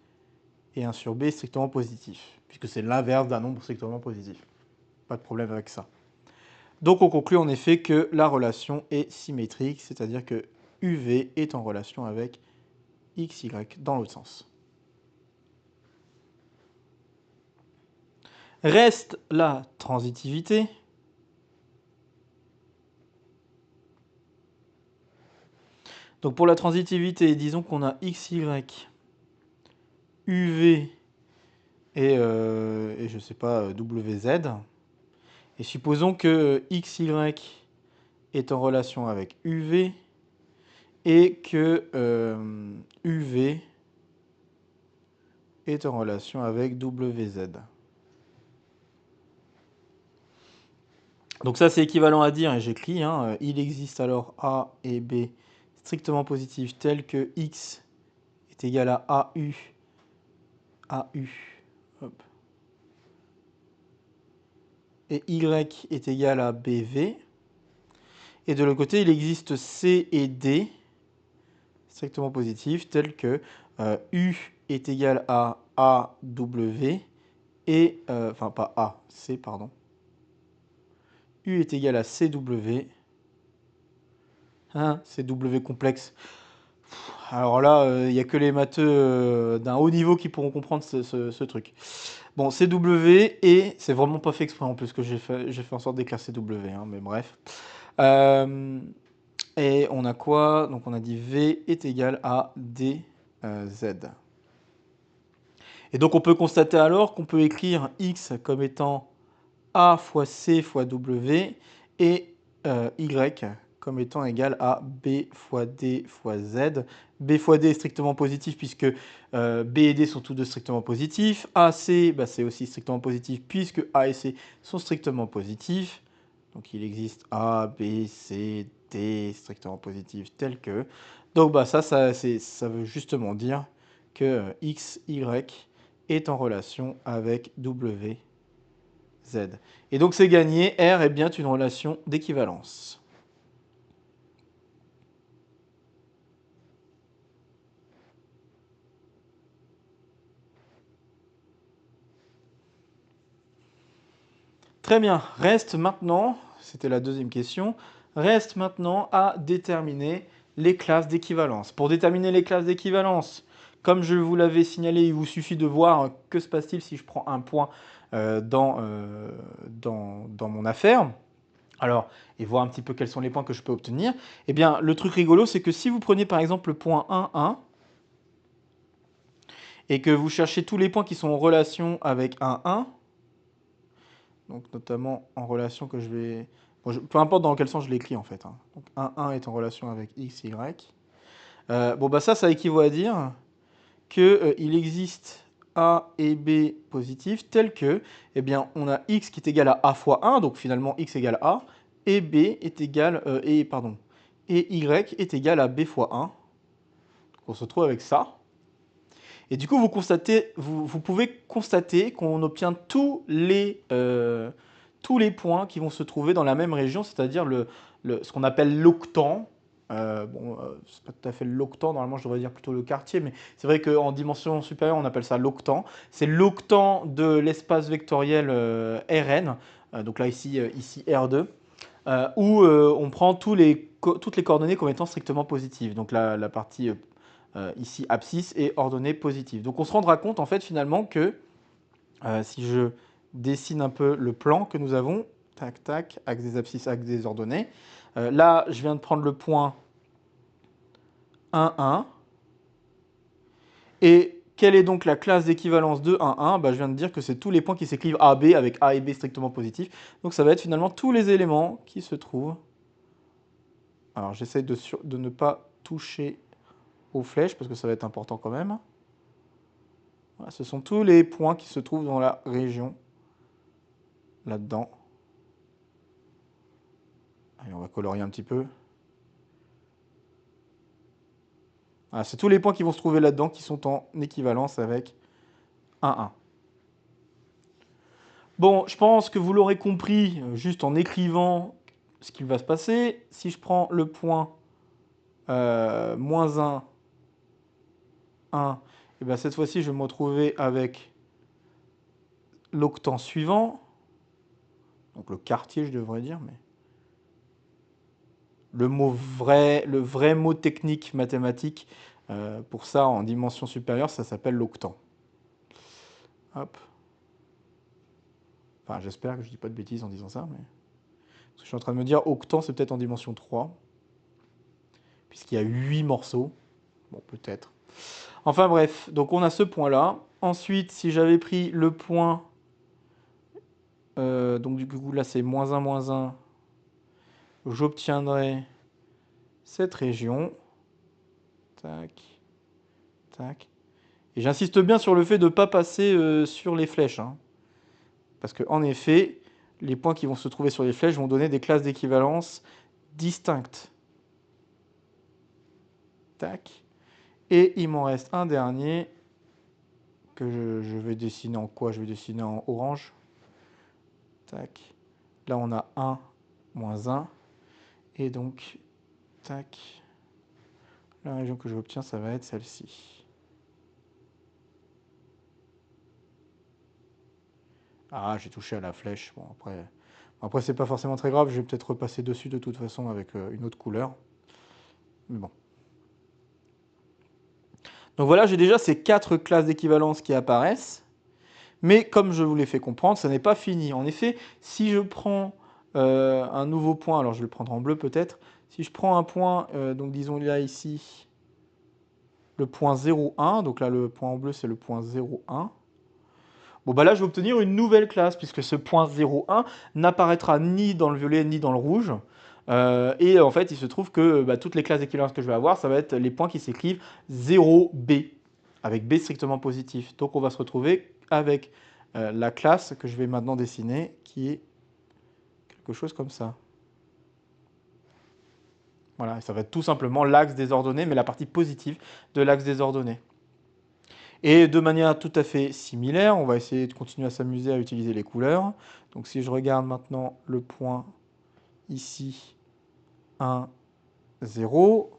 Speaker 1: et 1 sur B est strictement positif, puisque c'est l'inverse d'un nombre strictement positif. Pas de problème avec ça. Donc on conclut en effet que la relation est symétrique, c'est-à-dire que UV est en relation avec XY dans l'autre sens. Reste la transitivité. Donc pour la transitivité, disons qu'on a XY, UV et je ne sais pas, WZ. Et supposons que XY est en relation avec UV et que UV est en relation avec WZ. Donc ça, c'est équivalent à dire, et j'écris, il existe alors A et B strictement positifs tels que X est égal à AU, hop, et Y est égal à BV. Et de l'autre côté, il existe C et D strictement positifs tels que U est égal à AW et, enfin pas A, C, pardon. U est égal à CW. CW complexe. Alors là, il n'y a que les matheux d'un haut niveau qui pourront comprendre ce truc. Bon, CW, et c'est vraiment pas fait exprès en plus que j'ai fait en sorte d'écrire CW, mais bref. Et on a quoi? Donc on a dit V est égal à DZ. Et donc on peut constater alors qu'on peut écrire X comme étant A fois C fois W et Y comme étant égal à B fois D fois Z. B fois D est strictement positif puisque B et D sont tous deux strictement positifs. AC, c'est aussi strictement positif puisque A et C sont strictement positifs. Donc il existe A, B, C, D strictement positifs tels que. Donc ça veut justement dire que X, Y est en relation avec W, Z. Et donc c'est gagné, R est bien une relation d'équivalence. Très bien, reste maintenant, c'était la deuxième question, reste maintenant à déterminer les classes d'équivalence. Pour déterminer les classes d'équivalence, comme je vous l'avais signalé, il vous suffit de voir que se passe-t-il si je prends un point dans mon affaire. Alors, et voir un petit peu quels sont les points que je peux obtenir. Eh bien, le truc rigolo, c'est que si vous prenez par exemple le point 1, 1, et que vous cherchez tous les points qui sont en relation avec un 1, donc notamment en relation que je vais... Bon, peu importe dans quel sens je l'écris en fait. Donc 1, 1 est en relation avec x, y. Ça équivaut à dire qu'il existe A et B positifs tels que, eh bien, on a x qui est égal à A fois 1, donc finalement x égale A, et B est égal, et y est égal à B fois 1. Donc on se retrouve avec ça. Et du coup, vous pouvez constater qu'on obtient tous les points qui vont se trouver dans la même région, c'est-à-dire ce qu'on appelle l'octant. C'est pas tout à fait l'octant, normalement je devrais dire plutôt le quartier, mais c'est vrai qu'en dimension supérieure on appelle ça l'octant. C'est l'octant de l'espace vectoriel Rn, donc là ici R2, où on prend toutes les coordonnées comme étant strictement positives. Donc la partie ici abscisse est ordonnée positive. Donc on se rendra compte en fait finalement que si je dessine un peu le plan que nous avons, tac tac, axe des abscisses, axe des ordonnées, Là, je viens de prendre le point 1, 1. Et quelle est donc la classe d'équivalence de 1, 1 ? Je viens de dire que c'est tous les points qui s'écrivent A, B, avec A et B strictement positifs. Donc ça va être finalement tous les éléments qui se trouvent. Alors j'essaie de ne pas toucher aux flèches, parce que ça va être important quand même. Voilà, ce sont tous les points qui se trouvent dans la région, là-dedans. Allez, on va colorier un petit peu. Voilà, c'est tous les points qui vont se trouver là-dedans qui sont en équivalence avec 1, 1. Bon, je pense que vous l'aurez compris juste en écrivant ce qu'il va se passer. Si je prends le point moins 1, 1, et bien cette fois-ci, je vais me retrouver avec l'octant suivant. Donc le quartier, je devrais dire, mais le vrai mot technique mathématique, pour ça, en dimension supérieure, ça s'appelle l'octant. Hop. Enfin, j'espère que je ne dis pas de bêtises en disant ça, mais... Parce que je suis en train de me dire, octant, c'est peut-être en dimension 3, puisqu'il y a 8 morceaux. Bon, peut-être. Enfin bref, donc on a ce point-là. Ensuite, si j'avais pris le point... donc du coup, là, c'est moins 1, j'obtiendrai cette région. Tac, tac. Et j'insiste bien sur le fait de ne pas passer sur les flèches. Hein. Parce qu'en effet, les points qui vont se trouver sur les flèches vont donner des classes d'équivalence distinctes. Tac. Et il m'en reste un dernier que je vais dessiner en quoi? Je vais dessiner en orange. Tac. Là, on a 1, moins 1. Et donc, tac. La région que j'obtiens, ça va être celle-ci. Ah, j'ai touché à la flèche. Bon, après c'est pas forcément très grave. Je vais peut-être repasser dessus de toute façon avec une autre couleur. Mais bon. Donc voilà, j'ai déjà ces 4 classes d'équivalence qui apparaissent. Mais comme je vous l'ai fait comprendre, ça n'est pas fini. En effet, si je prends un nouveau point, alors je vais le prendre en bleu peut-être. Si je prends un point, donc disons là ici, le point 0,1. Donc là, le point en bleu, c'est le point 0,1. Bon, là, je vais obtenir une nouvelle classe, puisque ce point 0,1 n'apparaîtra ni dans le violet, ni dans le rouge. Et en fait, il se trouve que toutes les classes d'équivalence que je vais avoir, ça va être les points qui s'écrivent 0B, avec B strictement positif. Donc, on va se retrouver avec la classe que je vais maintenant dessiner, qui est quelque chose comme ça. Voilà, ça va être tout simplement l'axe des ordonnées, mais la partie positive de l'axe des ordonnées. Et de manière tout à fait similaire, on va essayer de continuer à s'amuser à utiliser les couleurs. Donc si je regarde maintenant le point ici, 1, 0,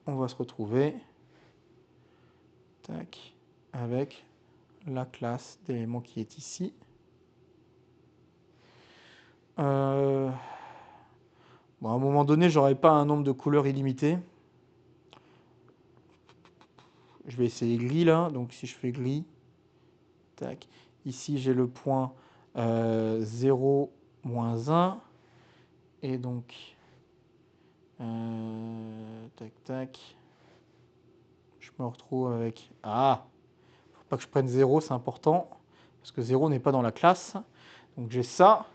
Speaker 1: on va se retrouver tac, avec la classe d'éléments qui est ici. Bon, à un moment donné, j'aurai pas un nombre de couleurs illimité. Je vais essayer gris là, donc si je fais gris, tac. Ici j'ai le point 0, moins 1, et donc tac tac, je me retrouve avec... Ah, faut pas que je prenne 0, c'est important, parce que 0 n'est pas dans la classe. Donc j'ai ça,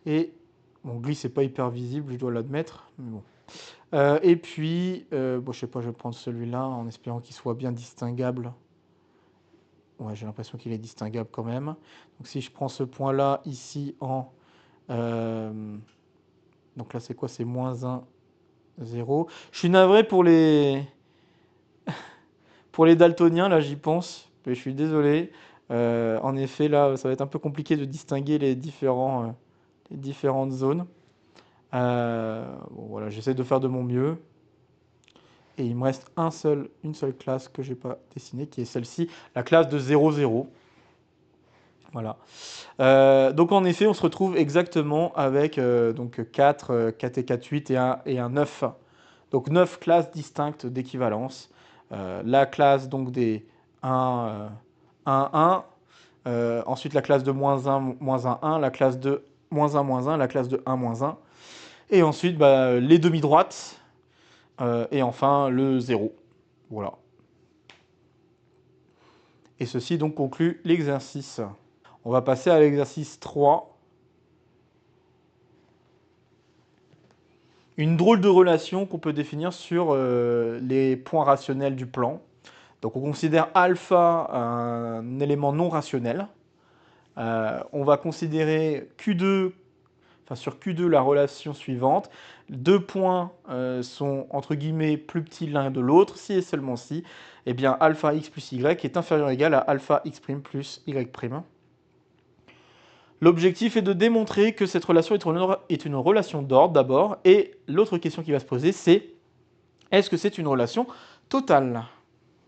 Speaker 1: et mon gris c'est pas hyper visible, je dois l'admettre, mais bon. Et puis, bon, je sais pas, je vais prendre celui-là en espérant qu'il soit bien distinguable. Ouais, j'ai l'impression qu'il est distinguable quand même. Donc si je prends ce point-là ici en... donc là c'est quoi? C'est moins 1, 0. Je suis navré pour les daltoniens, là j'y pense, mais je suis désolé. En effet, là ça va être un peu compliqué de distinguer les différentes zones. Bon, voilà, j'essaie de faire de mon mieux. Et il me reste une seule classe que je n'ai pas dessinée, qui est celle-ci, la classe de 0, 0. Voilà. Donc en effet, on se retrouve exactement avec donc 4 et 4, 8 et un 9. Donc 9 classes distinctes d'équivalence. La classe donc des 1, 1, 1. Ensuite la classe de moins 1, 1, la classe de moins 1, la classe de 1, 1. Et ensuite, bah, les demi-droites. Et enfin, le 0. Voilà. Et ceci donc conclut l'exercice. On va passer à l'exercice 3. Une drôle de relation qu'on peut définir sur les points rationnels du plan. Donc on considère alpha un élément non rationnel. On va considérer Q2, enfin sur Q2 la relation suivante. Deux points sont entre guillemets plus petits l'un de l'autre, si et seulement si, eh bien alpha x plus y est inférieur ou égal à alpha x' plus y'. L'objectif est de démontrer que cette relation est une relation d'ordre d'abord, et l'autre question qui va se poser c'est est-ce que c'est une relation totale?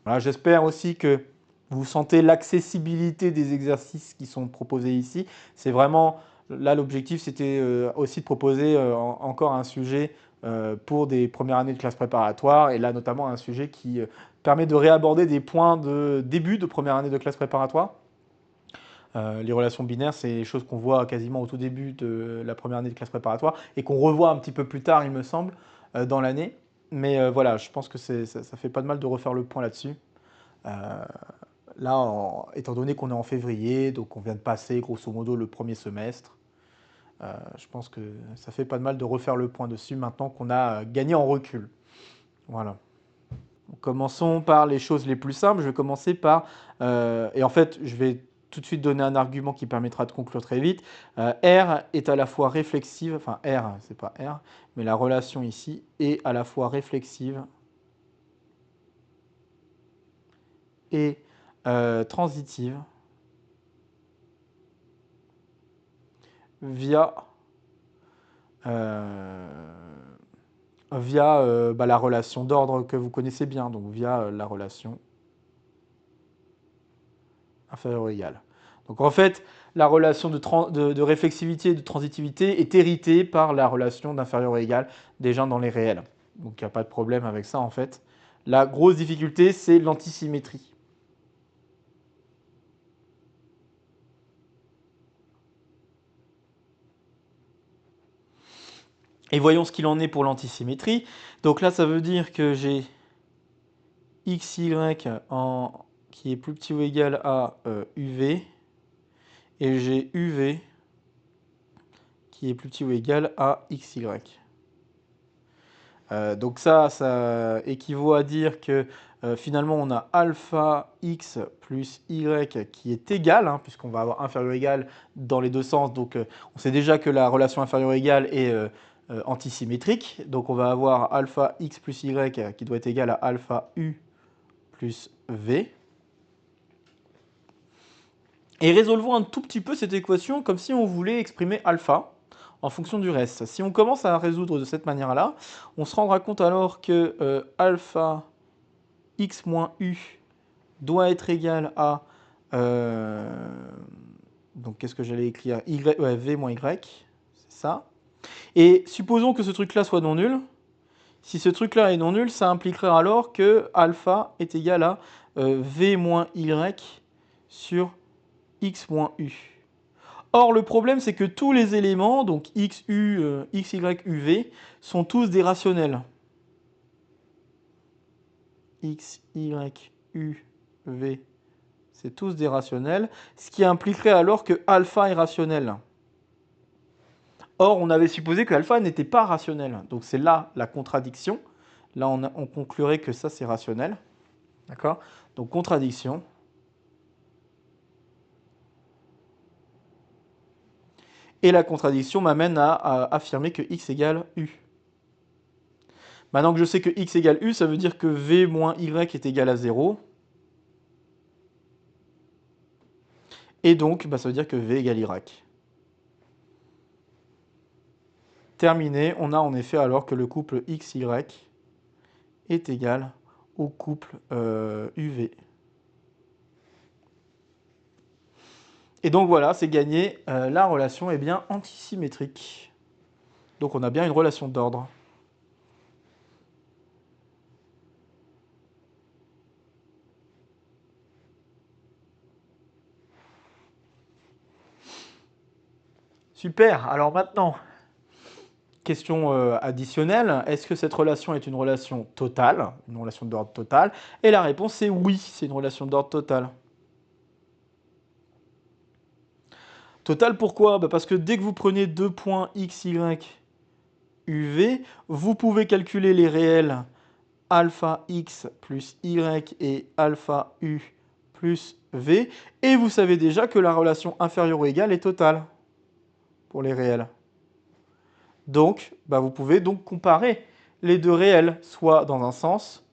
Speaker 1: Voilà, j'espère aussi que vous sentez l'accessibilité des exercices qui sont proposés ici. C'est vraiment, là l'objectif c'était aussi de proposer encore un sujet pour des premières années de classe préparatoire, et là notamment un sujet qui permet de réaborder des points de début de première année de classe préparatoire. Les relations binaires, c'est des choses qu'on voit quasiment au tout début de la première année de classe préparatoire et qu'on revoit un petit peu plus tard, il me semble, dans l'année. Mais voilà, je pense que ça fait pas de mal de refaire le point là-dessus. Là, étant donné qu'on est en février, donc on vient de passer grosso modo le premier semestre, je pense que ça fait pas de mal de refaire le point dessus maintenant qu'on a gagné en recul. Voilà. Commençons par les choses les plus simples. Je vais commencer par... et en fait, je vais tout de suite donner un argument qui permettra de conclure très vite. R est à la fois réflexive, enfin R, c'est pas R, mais la relation ici est à la fois réflexive et transitive via, bah, la relation d'ordre que vous connaissez bien, donc via la relation inférieure ou égale. Donc en fait, la relation de réflexivité et de transitivité est héritée par la relation d'inférieur ou égal déjà dans les réels. Donc il n'y a pas de problème avec ça en fait. La grosse difficulté, c'est l'antisymétrie. Et voyons ce qu'il en est pour l'antisymétrie. Donc là, ça veut dire que j'ai xy qui est plus petit ou égal à uv, et j'ai uv qui est plus petit ou égal à xy. Donc ça équivaut à dire que finalement on a alpha x plus y qui est égal, hein, puisqu'on va avoir inférieur ou égal dans les deux sens. Donc on sait déjà que la relation inférieure ou égale est antisymétrique. Donc on va avoir alpha x plus y qui doit être égal à alpha u plus v. Et résolvons un tout petit peu cette équation comme si on voulait exprimer alpha en fonction du reste. Si on commence à résoudre de cette manière-là, on se rendra compte alors que alpha x moins u doit être égal à... donc qu'est-ce que j'allais écrire v moins y, c'est ça. Et supposons que ce truc-là soit non nul. Si ce truc-là est non nul, ça impliquerait alors que alpha est égal à v moins y sur x moins u. Or, le problème, c'est que tous les éléments, donc x, u, x, y, u, v, sont tous des rationnels. X, y, u, v, c'est tous des rationnels, ce qui impliquerait alors que alpha est rationnel. Or, on avait supposé que alpha n'était pas rationnel. Donc c'est là la contradiction. Là, on conclurait que ça, c'est rationnel. D'accord? Donc contradiction. Et la contradiction m'amène à affirmer que x égale u. Maintenant que je sais que x égale u, ça veut dire que v moins y est égal à 0. Et donc, bah, ça veut dire que v égale y. Terminé, on a en effet alors que le couple xy est égal au couple uv. Et donc voilà, c'est gagné, la relation est bien antisymétrique. Donc on a bien une relation d'ordre. Super, alors maintenant, question additionnelle, est-ce que cette relation est une relation totale, une relation d'ordre total? Et la réponse est oui, c'est une relation d'ordre total. Total pourquoi? Bah parce que dès que vous prenez deux points x, y, uv, vous pouvez calculer les réels alpha x plus y et alpha u plus v, et vous savez déjà que la relation inférieure ou égale est totale pour les réels. Donc, bah vous pouvez donc comparer les deux réels, soit dans un sens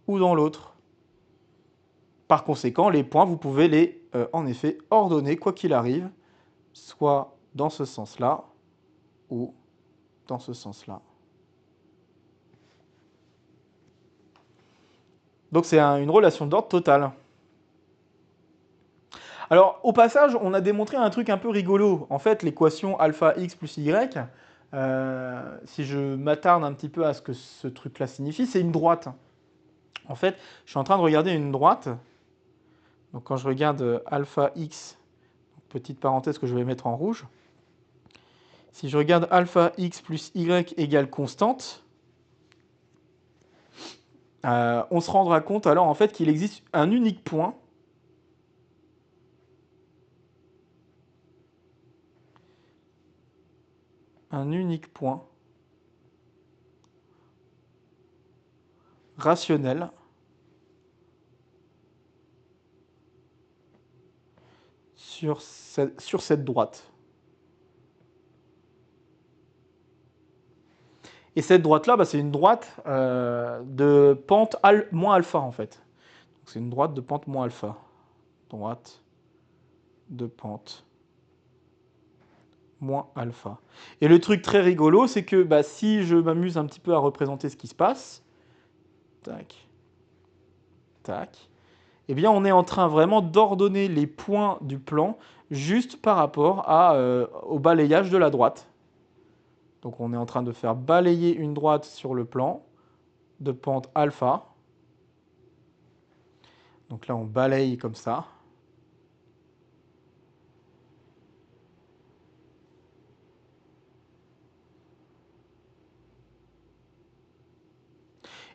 Speaker 1: ou dans l'autre. Par conséquent, les points, vous pouvez les, en effet, ordonner quoi qu'il arrive, soit dans ce sens-là ou dans ce sens-là. Donc c'est une relation d'ordre total. Alors, au passage, on a démontré un truc un peu rigolo. En fait, l'équation alpha x plus y, si je m'attarde un petit peu à ce que ce truc-là signifie, c'est une droite. En fait, je suis en train de regarder une droite. Donc quand je regarde alpha x, petite parenthèse que je vais mettre en rouge, si je regarde alpha x plus y égale constante, on se rendra compte alors en fait qu'il existe un unique point rationnel sur cette droite. Et cette droite-là, bah, c'est une droite de pente moins alpha, en fait. C'est une droite de pente moins alpha. Droite de pente moins alpha. Et le truc très rigolo, c'est que bah, si je m'amuse un petit peu à représenter ce qui se passe, tac, tac, eh bien on est en train vraiment d'ordonner les points du plan juste par rapport au balayage de la droite. Donc on est en train de faire balayer une droite sur le plan de pente alpha. Donc là on balaye comme ça.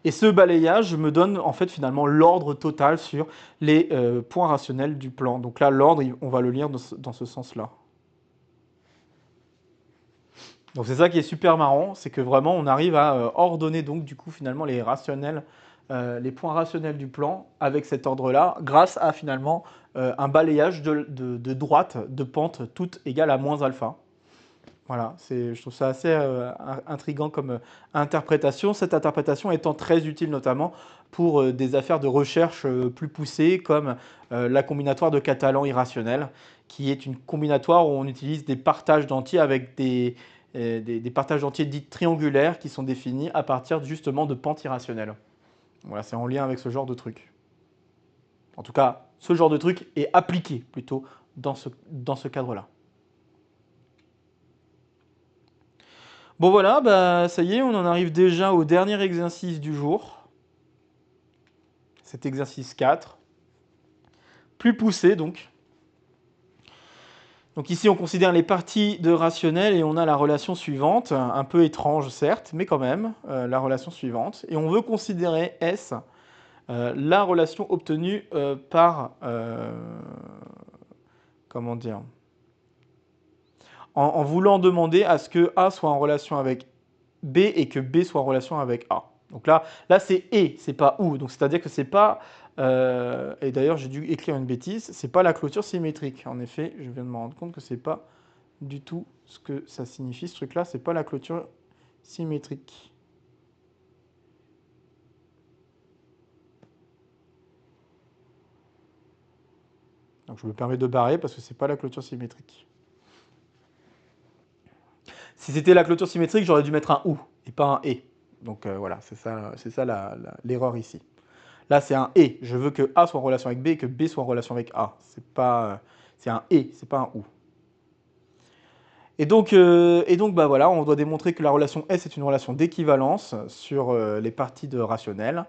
Speaker 1: Et ce balayage me donne en fait finalement l'ordre total sur les points rationnels du plan. Donc là l'ordre, on va le lire dans ce sens-là. Donc c'est ça qui est super marrant, c'est que vraiment on arrive à ordonner donc du coup finalement les rationnels, les points rationnels du plan avec cet ordre-là, grâce à finalement un balayage de droite de pente toute égale à moins alpha. Voilà, je trouve ça assez intriguant comme interprétation, cette interprétation étant très utile notamment pour des affaires de recherche plus poussées comme la combinatoire de catalan irrationnel, qui est une combinatoire où on utilise des partages d'entiers avec des partages d'entiers dits triangulaires qui sont définis à partir justement de pentes irrationnelles. Voilà, c'est en lien avec ce genre de truc. En tout cas, ce genre de truc est appliqué plutôt dans ce cadre-là. Bon voilà, bah ça y est, on en arrive déjà au dernier exercice du jour. Cet exercice 4. Plus poussé donc. Donc ici on considère les parties de rationnel et on a la relation suivante, un peu étrange certes, mais quand même, la relation suivante. Et on veut considérer S, la relation obtenue par... comment dire, en voulant demander à ce que A soit en relation avec B et que B soit en relation avec A. Donc là c'est et, c'est pas ou. Donc c'est-à-dire que c'est pas. Et d'ailleurs, j'ai dû écrire une bêtise. C'est pas la clôture symétrique. En effet, je viens de me rendre compte que c'est pas du tout ce que ça signifie. Ce truc-là, c'est pas la clôture symétrique. Donc je me permets de barrer parce que c'est pas la clôture symétrique. Si c'était la clôture symétrique, j'aurais dû mettre un ou et pas un et. Donc voilà, c'est ça l'erreur ici. Là, c'est un et. Je veux que A soit en relation avec B et que B soit en relation avec A. C'est un et, c'est pas un ou. Et donc, bah voilà, on doit démontrer que la relation S est une relation d'équivalence sur les parties de rationnel,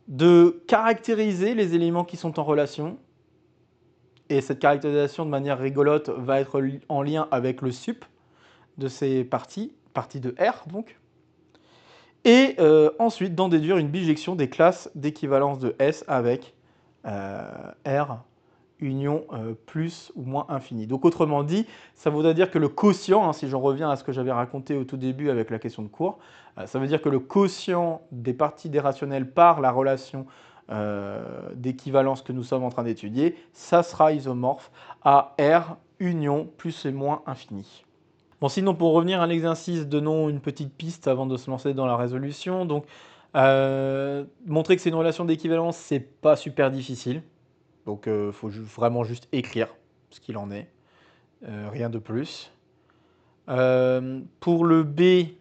Speaker 1: de caractériser les éléments qui sont en relation, et cette caractérisation de manière rigolote va être en lien avec le sup de ces parties, partie de R, donc. Et ensuite, d'en déduire une bijection des classes d'équivalence de S avec R union plus ou moins infini. Donc autrement dit, ça voudrait dire que le quotient, si j'en reviens à ce que j'avais raconté au tout début avec la question de cours, ça veut dire que le quotient des parties des rationnels par la relation d'équivalence que nous sommes en train d'étudier, ça sera isomorphe à R union plus et moins infini. Bon, sinon, pour revenir à l'exercice, donnons une petite piste avant de se lancer dans la résolution. Donc, montrer que c'est une relation d'équivalence, c'est pas super difficile. Donc, il faut vraiment juste écrire ce qu'il en est. Rien de plus. Pour le B,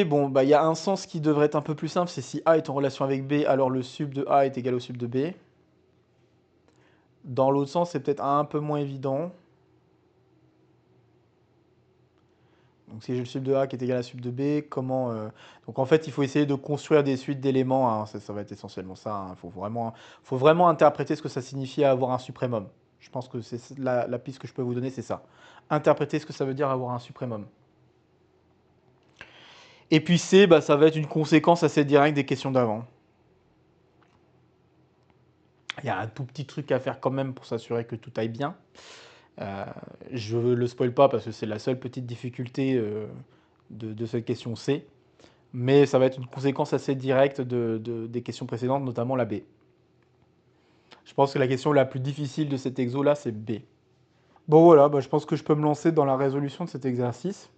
Speaker 1: bon, bah, il y a un sens qui devrait être un peu plus simple, c'est si A est en relation avec B, alors le sub de A est égal au sub de B. Dans l'autre sens, c'est peut-être un peu moins évident. Donc si j'ai le sub de A qui est égal à sub de B, comment... Donc en fait, il faut essayer de construire des suites d'éléments, hein, ça va être essentiellement ça. Il faut vraiment interpréter ce que ça signifie avoir un suprémum. Je pense que c'est la piste que je peux vous donner, c'est ça. Interpréter ce que ça veut dire avoir un suprémum. Et puis C, bah, ça va être une conséquence assez directe des questions d'avant. Il y a un tout petit truc à faire quand même pour s'assurer que tout aille bien. Je ne le spoil pas parce que c'est la seule petite difficulté de cette question C. Mais ça va être une conséquence assez directe des questions précédentes, notamment la B. Je pense que la question la plus difficile de cet exo-là, c'est B. Bon voilà, bah, je pense que je peux me lancer dans la résolution de cet exercice.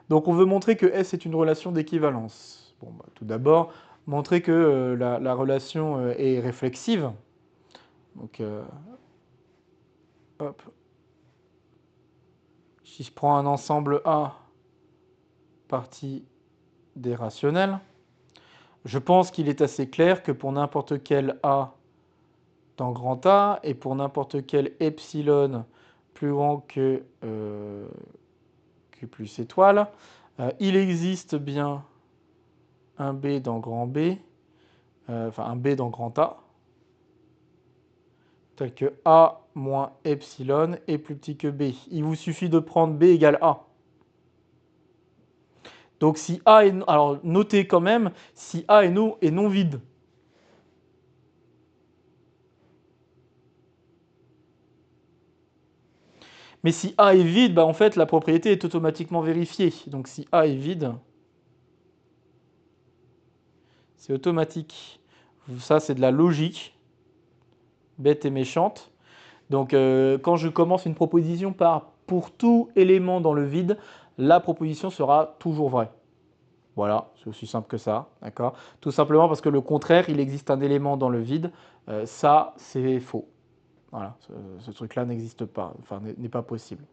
Speaker 1: Donc on veut montrer que S est une relation d'équivalence. Bon, bah, tout d'abord, montrer que la relation est réflexive. Donc, hop. Si je prends un ensemble A, partie des rationnels, je pense qu'il est assez clair que pour n'importe quel A dans grand A et pour n'importe quel epsilon plus grand que Q plus étoile, il existe bien un B dans grand B, enfin un B dans grand A, tel que A moins epsilon est plus petit que B. Il vous suffit de prendre B égale A. Donc si A est... Alors notez quand même, si A est non vide, mais si A est vide, bah en fait, la propriété est automatiquement vérifiée. Donc si A est vide, c'est automatique. Ça, c'est de la logique, bête et méchante. Donc quand je commence une proposition par pour tout élément dans le vide, la proposition sera toujours vraie. Voilà, c'est aussi simple que ça, d'accord? Tout simplement parce que le contraire, il existe un élément dans le vide, ça, c'est faux. Voilà, ce truc-là n'existe pas, enfin n'est pas possible.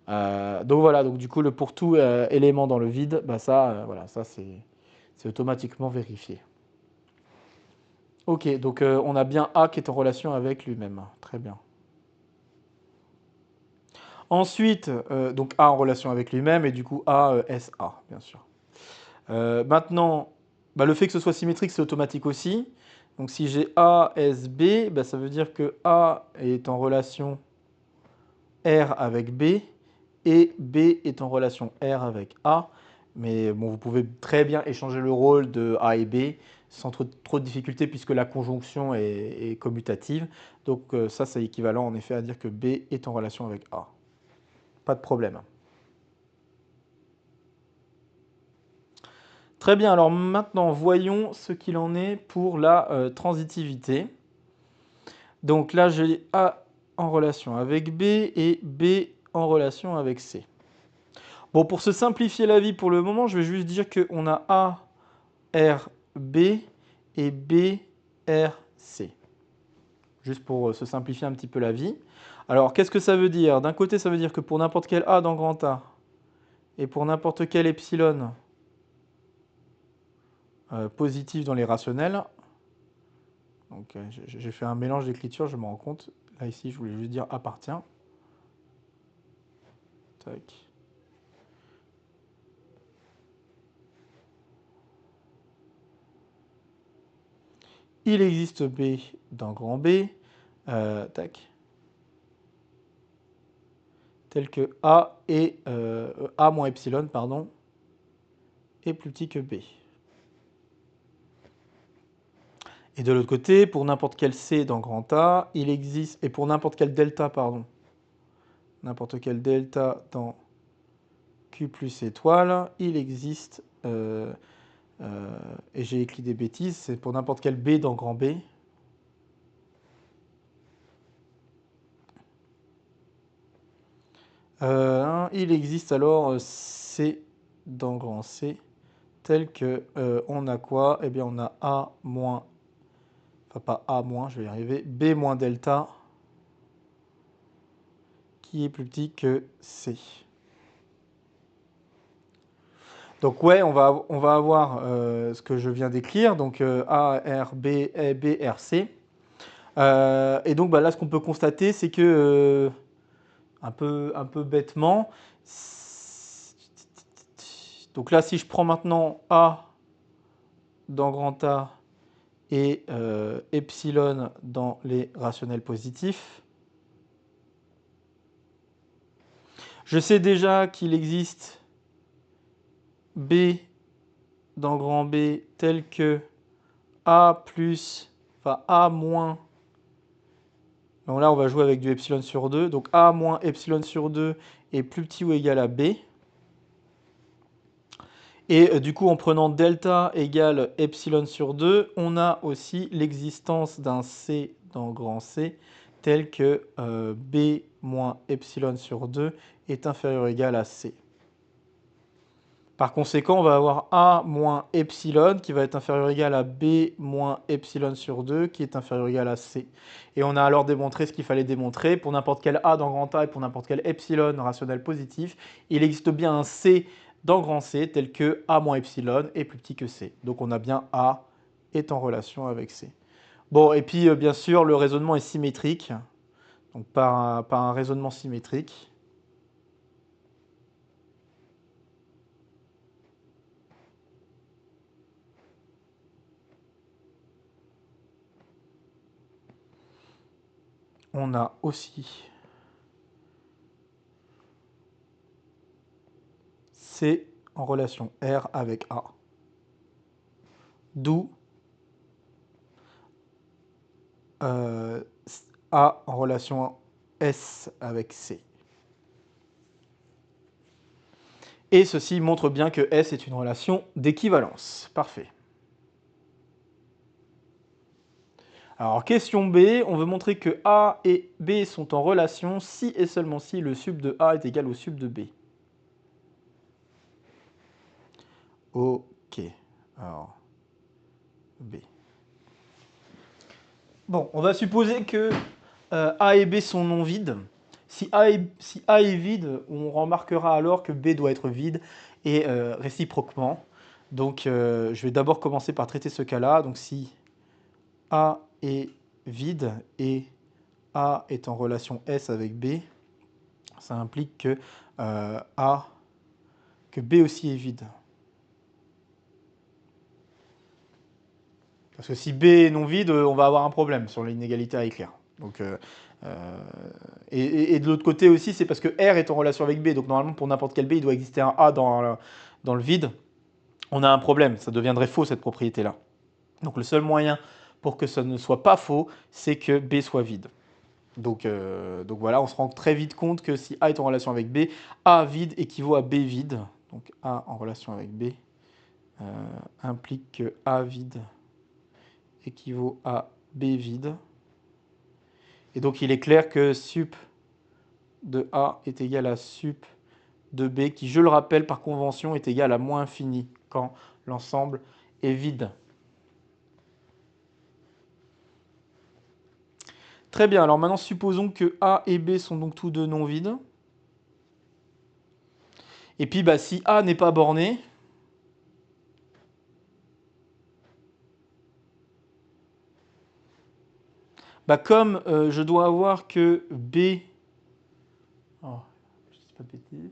Speaker 1: Donc voilà, donc du coup, le pour tout élément dans le vide, bah ça, voilà, ça c'est automatiquement vérifié. Ok, donc on a bien A qui est en relation avec lui-même. Très bien. Ensuite, donc A en relation avec lui-même et du coup A, SA, bien sûr. Maintenant, bah, le fait que ce soit symétrique, c'est automatique aussi. Donc si j'ai A, S, B, bah, ça veut dire que A est en relation R avec B et B est en relation R avec A. Mais bon, vous pouvez très bien échanger le rôle de A et B sans trop de difficultés puisque la conjonction est commutative. Donc ça, c'est équivalent en effet à dire que B est en relation avec A. Pas de problème. Très bien, alors maintenant voyons ce qu'il en est pour la transitivité. Donc là, j'ai A en relation avec B et B en relation avec C. Bon, pour se simplifier la vie pour le moment, je vais juste dire qu'on a A, R, B et B, R, C. Juste pour se simplifier un petit peu la vie. Alors, qu'est-ce que ça veut dire? D'un côté, ça veut dire que pour n'importe quel A dans grand A et pour n'importe quel epsilon positif dans les rationnels, donc j'ai fait un mélange d'écriture, je me rends compte. Là, ici, je voulais juste dire appartient. Tac. Il existe B dans grand B. Tac. tel que A et A moins epsilon, pardon, est plus petit que B. Et de l'autre côté, pour n'importe quel C dans grand A, il existe, et pour n'importe quel delta, pardon, n'importe quel delta dans Q plus étoile, il existe, et j'ai écrit des bêtises, c'est pour n'importe quel B dans grand B. Il existe alors C dans grand C, tel que on a quoi? Eh bien, on a A moins, enfin pas A moins, je vais y arriver, B moins delta, qui est plus petit que C. Donc ouais, on va avoir ce que je viens d'écrire, donc A, R, B, E, B, R, C. Et donc bah, là, ce qu'on peut constater, c'est que, un peu bêtement, donc là, si je prends maintenant A dans grand A et epsilon dans les rationnels positifs, je sais déjà qu'il existe B dans grand B tel que A plus, enfin A moins, donc là on va jouer avec du epsilon sur 2, donc A moins epsilon sur 2 est plus petit ou égal à B. Et du coup en prenant delta égale epsilon sur 2, on a aussi l'existence d'un C dans grand C tel que B moins epsilon sur 2 est inférieur ou égal à C. Par conséquent, on va avoir A moins epsilon qui va être inférieur ou égal à B moins epsilon sur 2 qui est inférieur ou égal à C. Et on a alors démontré ce qu'il fallait démontrer. Pour n'importe quel A dans grand A et pour n'importe quel epsilon rationnel positif, il existe bien un C dans grand C tel que A moins epsilon est plus petit que C. Donc on a bien A est en relation avec C. Bon, et puis bien sûr, le raisonnement est symétrique. Donc par un raisonnement symétrique, on a aussi C en relation R avec A. D'où A en relation S avec C. Et ceci montre bien que S est une relation d'équivalence. Parfait. Alors, question B, on veut montrer que A et B sont en relation si et seulement si le sub de A est égal au sub de B. Ok. Alors, B. Bon, on va supposer que A et B sont non vides. Si A est vide, on remarquera alors que B doit être vide et réciproquement. Donc, je vais d'abord commencer par traiter ce cas-là. Donc, si A est vide et A est en relation S avec B, ça implique que que B aussi est vide. Parce que si B est non vide, on va avoir un problème sur l'inégalité à écrire. Donc, et de l'autre côté aussi, c'est parce que R est en relation avec B. Donc normalement, pour n'importe quel B, il doit exister un A dans le vide. On a un problème, ça deviendrait faux cette propriété-là. Donc le seul moyen pour que ça ne soit pas faux, c'est que B soit vide. Donc voilà, on se rend très vite compte que si A est en relation avec B, A vide équivaut à B vide. Donc A en relation avec B implique que A vide équivaut à B vide. Et donc il est clair que sup de A est égal à sup de B, qui, je le rappelle, par convention, est égal à moins infini quand l'ensemble est vide. Très bien, alors maintenant supposons que A et B sont donc tous deux non vides. Et puis bah, si A n'est pas borné, bah, comme je dois avoir que B... Oh, je dis pas de bêtises.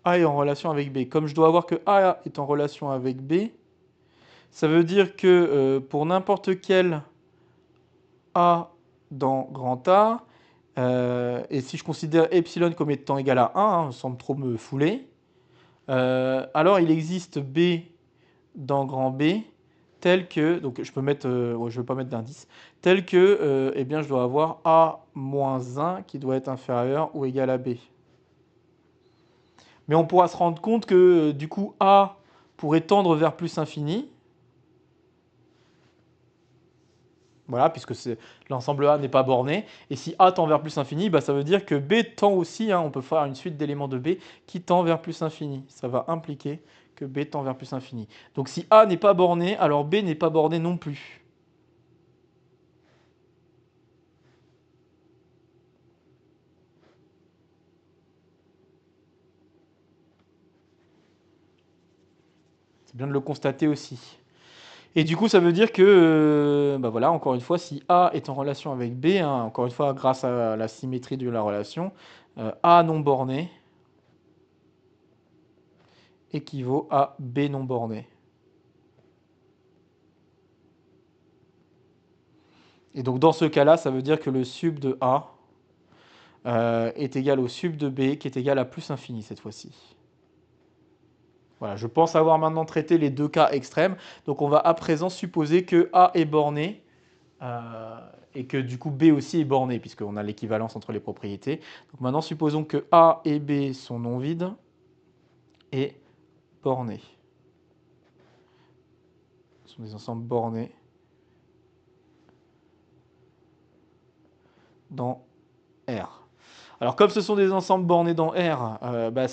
Speaker 1: A est en relation avec B. Comme je dois avoir que A est en relation avec B, ça veut dire que pour n'importe quel A dans grand A, Et si je considère epsilon comme étant égal à 1, hein, sans trop me fouler, alors il existe B dans grand B tel que, donc je peux mettre, ouais, je ne vais pas mettre d'indice, tel que eh bien, je dois avoir A moins 1 qui doit être inférieur ou égal à B. Mais on pourra se rendre compte que du coup A pourrait tendre vers plus infini. Voilà, puisque l'ensemble A n'est pas borné. Et si A tend vers plus infini, bah, ça veut dire que B tend aussi, hein, on peut faire une suite d'éléments de B qui tend vers plus infini. Ça va impliquer que B tend vers plus infini. Donc si A n'est pas borné, alors B n'est pas borné non plus. C'est bien de le constater aussi. Et du coup, ça veut dire que, bah voilà, encore une fois, si A est en relation avec B, hein, encore une fois, grâce à la symétrie de la relation, A non borné équivaut à B non borné. Et donc dans ce cas-là, ça veut dire que le sub de A est égal au sub de B, qui est égal à plus infini cette fois-ci. Voilà, je pense avoir maintenant traité les deux cas extrêmes. Donc on va à présent supposer que A est borné et que du coup B aussi est borné, puisqu'on a l'équivalence entre les propriétés. Donc maintenant, supposons que A et B sont non vides et bornés. Ce sont des ensembles bornés dans R. Alors comme ce sont des ensembles bornés dans R, bah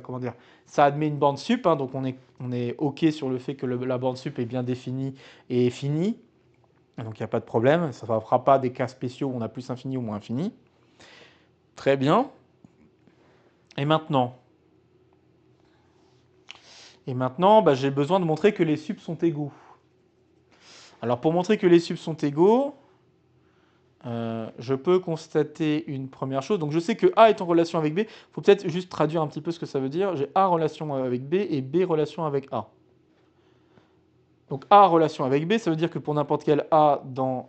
Speaker 1: comment dire, ça admet une borne sup, hein, donc on est OK sur le fait que la borne sup est bien définie et finie. Donc il n'y a pas de problème, ça ne fera pas des cas spéciaux où on a plus infini ou moins infini. Très bien. Et maintenant, bah, j'ai besoin de montrer que les subs sont égaux. Alors pour montrer que les subs sont égaux, je peux constater une première chose. Donc je sais que A est en relation avec B. Il faut peut-être juste traduire un petit peu ce que ça veut dire. J'ai A relation avec B et B relation avec A. Donc A relation avec B, ça veut dire que pour n'importe quel A dans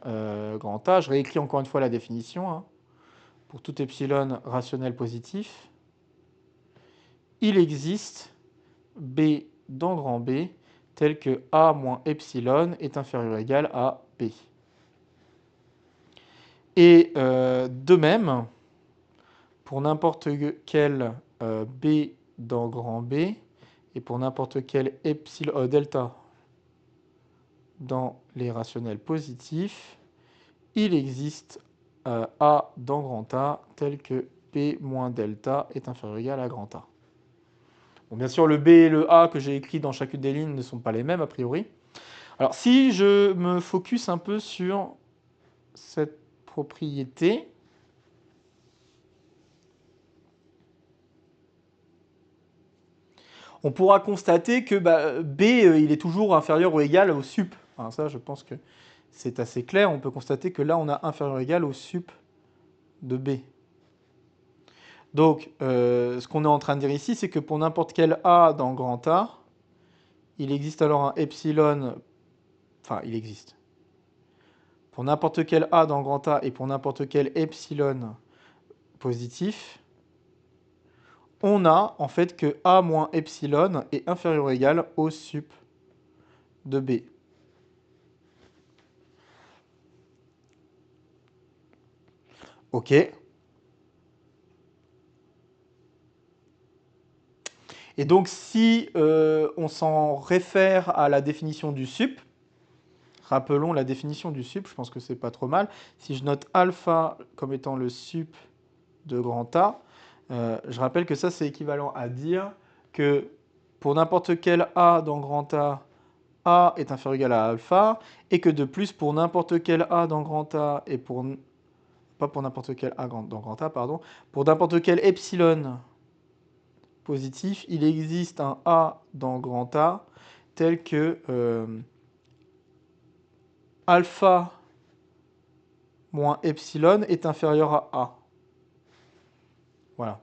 Speaker 1: grand A, je réécris encore une fois la définition, hein, pour tout epsilon rationnel positif, il existe B dans grand B tel que A moins epsilon est inférieur ou égal à B. Et de même, pour n'importe quel B dans grand B et pour n'importe quel delta dans les rationnels positifs, il existe A dans grand A tel que B moins delta est inférieur ou égal à grand A. Bon, bien sûr, le B et le A que j'ai écrit dans chacune des lignes ne sont pas les mêmes a priori. Alors si je me focus un peu sur cette propriété, on pourra constater que B il est toujours inférieur ou égal au sup. Enfin, ça, je pense que c'est assez clair. On peut constater que là, on a inférieur ou égal au sup de B. Donc, ce qu'on est en train de dire ici, c'est que pour n'importe quel A dans grand A, il existe alors un epsilon, enfin, il existe. Pour n'importe quel A dans grand A et pour n'importe quel epsilon positif, on a en fait que A moins epsilon est inférieur ou égal au sup de B. OK. Et donc, si on s'en réfère à la définition du sup, rappelons la définition du sup, je pense que c'est pas trop mal. Si je note alpha comme étant le sup de grand A, je rappelle que ça, c'est équivalent à dire que pour n'importe quel A dans grand A est inférieur ou égal à alpha, et que de plus, pour n'importe quel A dans grand A, et pas pour n'importe quel A dans grand A, pardon, pour n'importe quel epsilon positif, il existe un A dans grand A tel que alpha moins epsilon est inférieur à A. Voilà.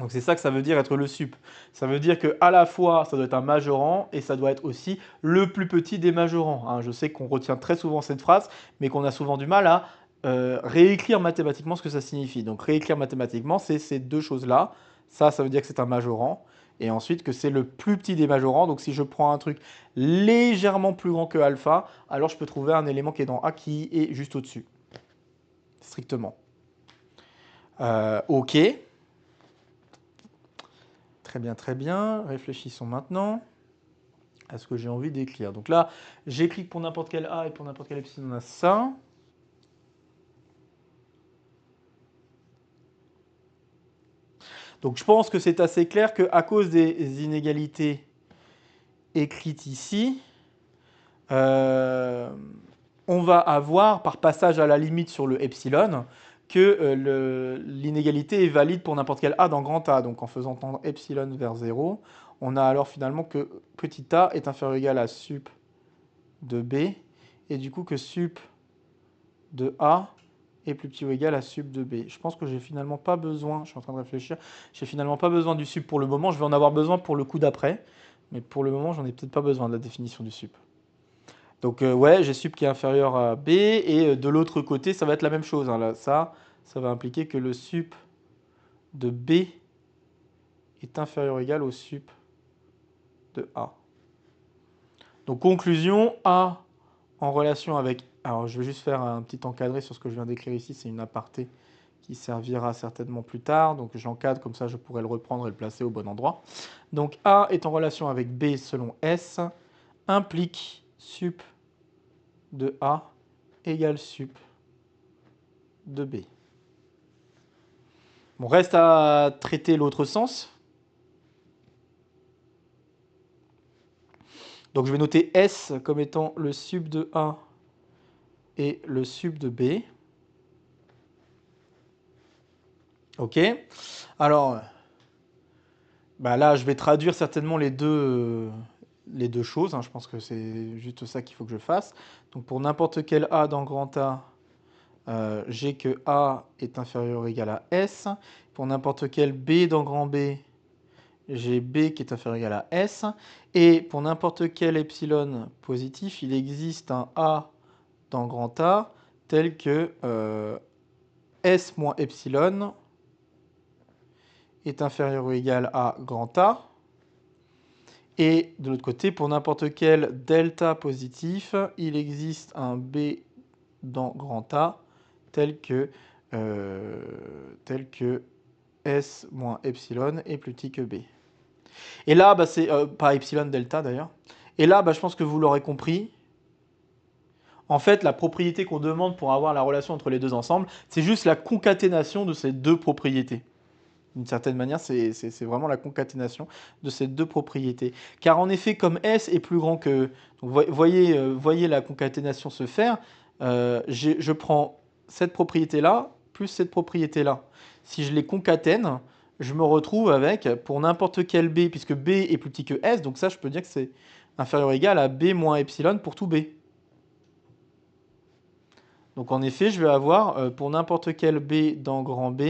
Speaker 1: Donc c'est ça que ça veut dire être le sup. Ça veut dire que à la fois ça doit être un majorant et ça doit être aussi le plus petit des majorants. Hein, je sais qu'on retient très souvent cette phrase, mais qu'on a souvent du mal à réécrire mathématiquement ce que ça signifie. Donc réécrire mathématiquement, c'est ces deux choses-là. Ça veut dire que c'est un majorant. Et ensuite que c'est le plus petit des majorants. Donc si je prends un truc légèrement plus grand que alpha, alors je peux trouver un élément qui est dans A qui est juste au-dessus. Strictement. Ok. Très bien, très bien. Réfléchissons maintenant à ce que j'ai envie d'écrire. Donc là, j'écris que pour n'importe quel A et pour n'importe quel epsilon, on a ça. Donc je pense que c'est assez clair qu'à cause des inégalités écrites ici, on va avoir, par passage à la limite sur le epsilon, que l'inégalité est valide pour n'importe quel A dans grand A. Donc en faisant tendre epsilon vers 0, on a alors finalement que petit a est inférieur ou égal à sup de B, et du coup que sup de A est plus petit ou égal à sup de B. Je pense que j'ai finalement pas besoin, je suis en train de réfléchir, j'ai finalement pas besoin du sup pour le moment, je vais en avoir besoin pour le coup d'après, mais pour le moment, j'en ai peut-être pas besoin de la définition du sup. Donc ouais, j'ai sup qui est inférieur à B, et de l'autre côté, ça va être la même chose. Hein, là, ça va impliquer que le sup de B est inférieur ou égal au sup de A. Donc conclusion, A en relation avec... Alors je vais juste faire un petit encadré sur ce que je viens d'écrire ici, c'est une aparté qui servira certainement plus tard. Donc j'encadre, comme ça je pourrai le reprendre et le placer au bon endroit. Donc A est en relation avec B selon S, implique sup de A égale sup de B. Bon, reste à traiter l'autre sens. Donc je vais noter S comme étant le sup de A et le sup de B. Ok. Alors, bah là, je vais traduire certainement les deux choses. Hein. Je pense que c'est juste ça qu'il faut que je fasse. Donc pour n'importe quel A dans grand A, j'ai que A est inférieur ou égal à S. Pour n'importe quel B dans grand B, j'ai B qui est inférieur ou égal à S. Et pour n'importe quel epsilon positif, il existe un A dans grand A tel que S moins epsilon est inférieur ou égal à grand A. Et de l'autre côté, pour n'importe quel delta positif, il existe un B dans grand A tel que S moins epsilon est plus petit que B. Et là, bah, c'est pas epsilon delta d'ailleurs. Et là, bah, je pense que vous l'aurez compris. En fait, la propriété qu'on demande pour avoir la relation entre les deux ensembles, c'est juste la concaténation de ces deux propriétés. D'une certaine manière, c'est vraiment la concaténation de ces deux propriétés. Car en effet, comme S est plus grand que... Donc, voyez la concaténation se faire. Je prends cette propriété-là plus cette propriété-là. Si je les concatène, je me retrouve avec, pour n'importe quel B, puisque B est plus petit que S, donc ça, je peux dire que c'est inférieur ou égal à B moins epsilon pour tout B. Donc en effet, je vais avoir, pour n'importe quel B dans grand B,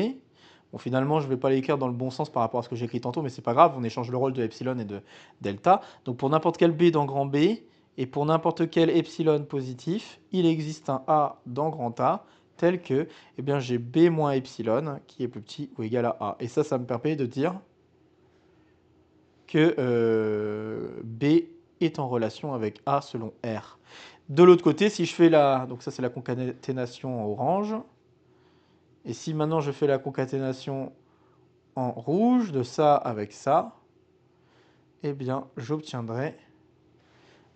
Speaker 1: bon, finalement, je ne vais pas l'écrire dans le bon sens par rapport à ce que j'ai écrit tantôt, mais c'est pas grave, on échange le rôle de epsilon et de delta. Donc pour n'importe quel B dans grand B, et pour n'importe quel epsilon positif, il existe un A dans grand A, tel que eh bien, j'ai B moins epsilon, qui est plus petit ou égal à A. Et ça me permet de dire que B est en relation avec A selon R. De l'autre côté, si je fais la... Donc ça, c'est la concaténation en orange. Et si maintenant je fais la concaténation en rouge de ça avec ça, eh bien, j'obtiendrai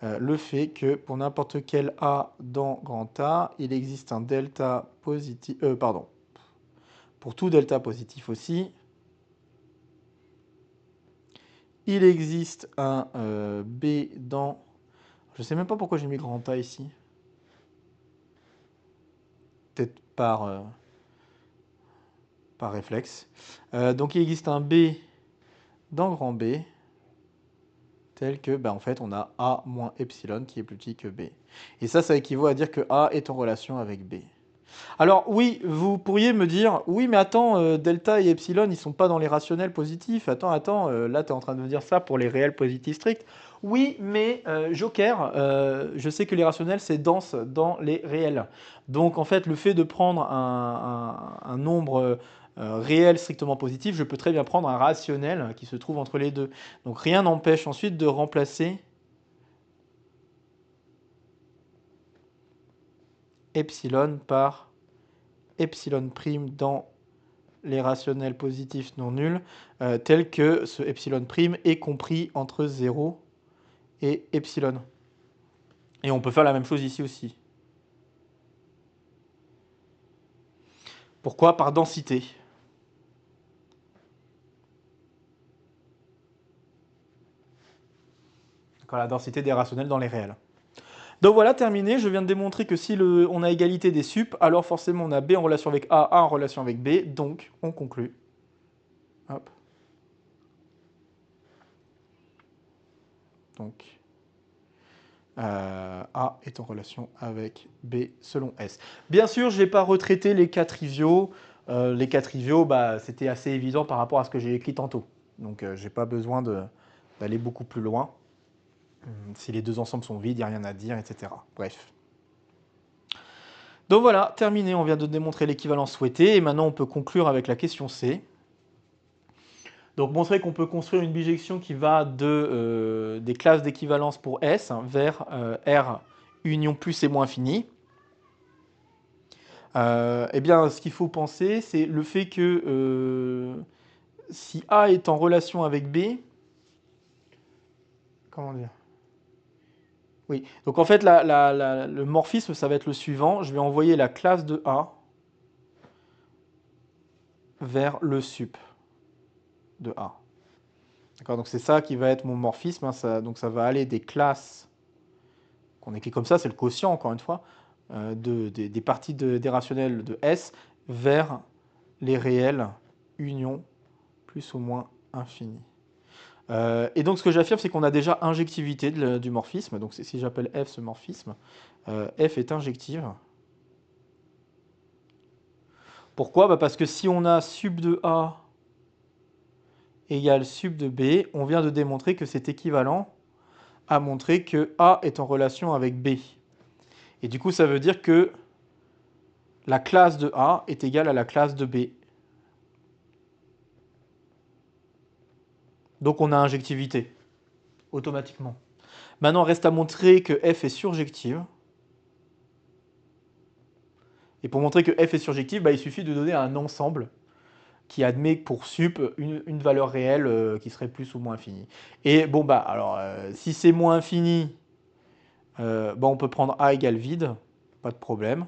Speaker 1: le fait que pour n'importe quel A dans grand A, il existe un delta positif... pardon. Pour tout delta positif aussi, il existe un B dans... Je ne sais même pas pourquoi j'ai mis grand A ici. Peut-être par réflexe. Donc il existe un B dans grand B, tel que, bah, en fait, on a A moins epsilon qui est plus petit que B. Et ça équivaut à dire que A est en relation avec B. Alors oui, vous pourriez me dire: «Oui, mais attends, delta et epsilon, ils sont pas dans les rationnels positifs. Attends, là, tu es en train de me dire ça pour les réels positifs stricts». Oui, mais joker, je sais que les rationnels, c'est dense dans les réels. Donc en fait, le fait de prendre un nombre, réel strictement positif, je peux très bien prendre un rationnel qui se trouve entre les 2. Donc rien n'empêche ensuite de remplacer epsilon par epsilon prime dans les rationnels positifs non nuls, tels que ce epsilon prime est compris entre 0 et epsilon. Et on peut faire la même chose ici aussi. Pourquoi? Par densité. D'accord, la densité des rationnels dans les réels. Donc voilà, terminé. Je viens de démontrer que si on a égalité des sup, alors forcément on a B en relation avec A en relation avec B. Donc on conclut. Hop. Donc A est en relation avec B selon S. Bien sûr, je n'ai pas retraité les cas triviaux. Les cas triviaux, bah, c'était assez évident par rapport à ce que j'ai écrit tantôt. Donc, je n'ai pas besoin d'aller beaucoup plus loin. Si les deux ensembles sont vides, il n'y a rien à dire, etc. Bref. Donc voilà, terminé. On vient de démontrer l'équivalence souhaitée. Et maintenant, on peut conclure avec la question C. Donc, montrer qu'on peut construire une bijection qui va des classes d'équivalence pour S vers R union plus et moins fini. Eh bien, ce qu'il faut penser, c'est le fait que si A est en relation avec B, comment dire? Oui, donc en fait, le morphisme, ça va être le suivant. Je vais envoyer la classe de A vers le sup de A. D'accord, donc c'est ça qui va être mon morphisme, hein, donc ça va aller des classes, qu'on écrit comme ça, c'est le quotient encore une fois, des parties des rationnels de S vers les réels union plus ou moins infini. Et donc ce que j'affirme, c'est qu'on a déjà injectivité du morphisme. Donc si j'appelle F ce morphisme, F est injective. Pourquoi? Bah parce que si on a sub de A égale sub de B, on vient de démontrer que c'est équivalent à montrer que A est en relation avec B. Et du coup, ça veut dire que la classe de A est égale à la classe de B. Donc on a injectivité, automatiquement. Maintenant, reste à montrer que F est surjective. Et pour montrer que F est surjective, bah, il suffit de donner un ensemble qui admet pour sup une valeur réelle qui serait plus ou moins infinie. Et bon, bah, alors, si c'est moins infini, bah, on peut prendre A égale vide, pas de problème.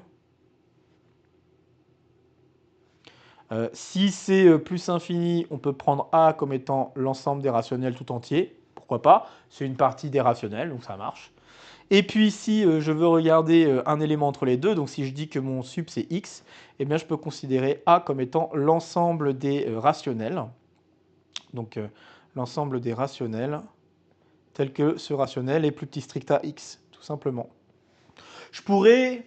Speaker 1: Si c'est plus infini, on peut prendre A comme étant l'ensemble des rationnels tout entier. Pourquoi pas? C'est une partie des rationnels, donc ça marche. Et puis si je veux regarder un élément entre les deux, donc si je dis que mon sup c'est x, eh bien je peux considérer A comme étant l'ensemble des rationnels. Donc l'ensemble des rationnels tel que ce rationnel est plus petit strict à x, tout simplement. Je pourrais...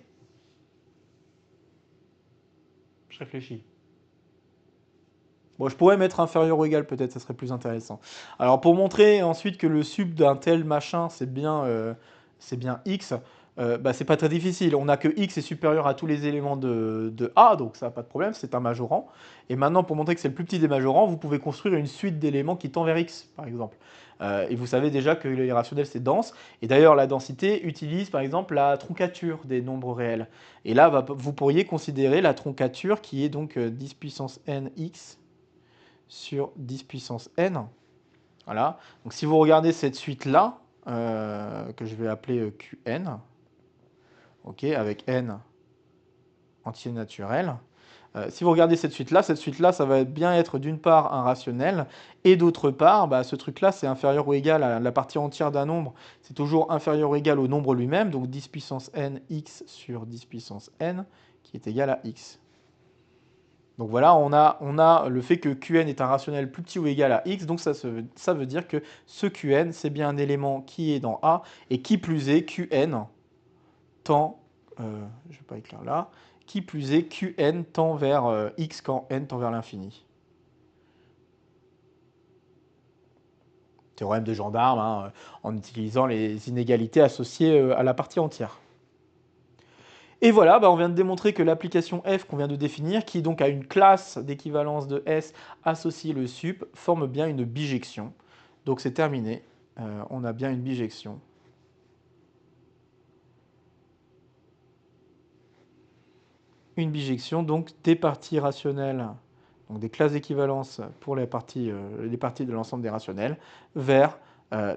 Speaker 1: Je réfléchis. Bon, je pourrais mettre inférieur ou égal, peut-être, ça serait plus intéressant. Alors, pour montrer ensuite que le sub d'un tel machin, c'est bien x, bah, c'est pas très difficile. On a que x est supérieur à tous les éléments de A, donc ça n'a pas de problème, c'est un majorant. Et maintenant, pour montrer que c'est le plus petit des majorants, vous pouvez construire une suite d'éléments qui tend vers x, par exemple. Et vous savez déjà que les rationnels, c'est dense. Et d'ailleurs, la densité utilise, par exemple, la troncature des nombres réels. Et là, vous pourriez considérer la troncature qui est donc 10 puissance n x sur 10 puissance n. Voilà. Donc si vous regardez cette suite-là, que je vais appeler Qn, ok, avec n entier naturel, si vous regardez cette suite-là, ça va bien être d'une part un rationnel, et d'autre part, bah, ce truc-là, c'est inférieur ou égal à la partie entière d'un nombre, c'est toujours inférieur ou égal au nombre lui-même, donc 10 puissance n x sur 10 puissance n, qui est égal à x. Donc voilà, on a le fait que Qn est un rationnel plus petit ou égal à x, donc ça veut dire que ce Qn, c'est bien un élément qui est dans A, et qui plus est, Qn tend, je ne vais pas écrire là, qui plus est, Qn tend vers x quand n tend vers l'infini. Théorème de gendarme, hein, en utilisant les inégalités associées à la partie entière. Et voilà, on vient de démontrer que l'application f qu'on vient de définir, qui donc a une classe d'équivalence de S associée le sup, forme bien une bijection. Donc c'est terminé, on a bien une bijection. Une bijection, donc des parties rationnelles, donc des classes d'équivalence pour les parties de l'ensemble des rationnels, vers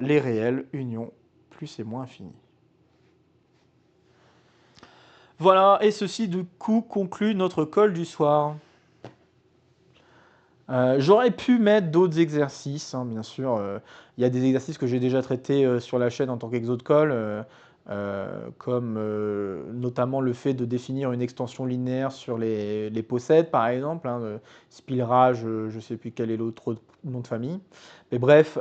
Speaker 1: les réels union plus et moins infini. Voilà, et ceci du coup conclut notre colle du soir. J'aurais pu mettre d'autres exercices, hein, bien sûr. Il y a des exercices que j'ai déjà traités sur la chaîne en tant qu'exo de colle, comme notamment le fait de définir une extension linéaire sur les possèdes, par exemple. Hein, Spilrage, je ne sais plus quel est l'autre nom de famille. Mais bref,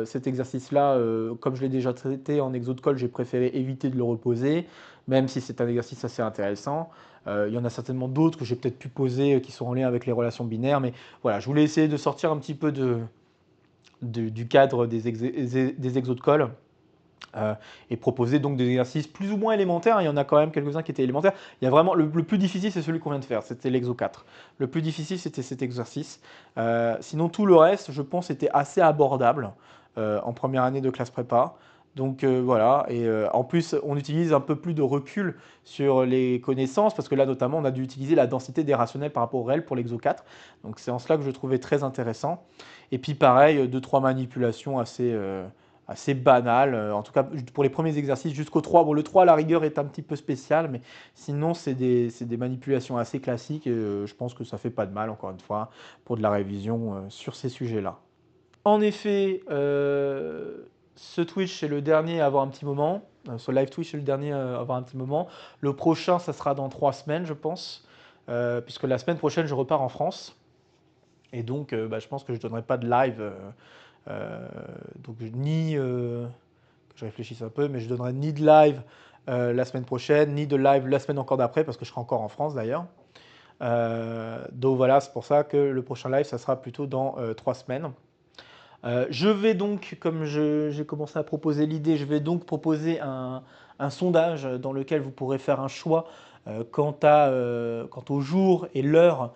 Speaker 1: cet exercice-là, comme je l'ai déjà traité en exo de colle, j'ai préféré éviter de le reposer, même si c'est un exercice assez intéressant. Il y en a certainement d'autres que j'ai peut-être pu poser qui sont en lien avec les relations binaires, mais voilà, je voulais essayer de sortir un petit peu du cadre des exos de colle et proposer donc des exercices plus ou moins élémentaires. Il y en a quand même quelques-uns qui étaient élémentaires. Il y a vraiment le plus difficile, c'est celui qu'on vient de faire, c'était l'exo 4. Le plus difficile, c'était cet exercice. Sinon, tout le reste, je pense, était assez abordable en première année de classe prépa. Donc voilà, et en plus on utilise un peu plus de recul sur les connaissances, parce que là notamment on a dû utiliser la densité des rationnels par rapport au réel pour l'exo 4, donc c'est en cela que je trouvais très intéressant. Et puis pareil, 2-3 manipulations assez banales, en tout cas pour les premiers exercices jusqu'au 3. Bon, le 3 à la rigueur est un petit peu spécial, mais sinon c'est des manipulations assez classiques, et je pense que ça fait pas de mal, encore une fois, pour de la révision sur ces sujets-là. En effet, ce Twitch, c'est le dernier à avoir un petit moment. Ce live Twitch, c'est le dernier à avoir un petit moment. Le prochain, ça sera dans 3 semaines, je pense. Puisque la semaine prochaine, je repars en France. Et donc, je pense que je ne donnerai pas de live. Donc, que je réfléchisse un peu, mais je ne donnerai ni de live la semaine prochaine, ni de live la semaine encore d'après, parce que je serai encore en France d'ailleurs. Donc voilà, c'est pour ça que le prochain live, ça sera plutôt dans 3 semaines. Je vais donc, comme j'ai commencé à proposer l'idée, je vais donc proposer un sondage dans lequel vous pourrez faire un choix quant au jour et l'heure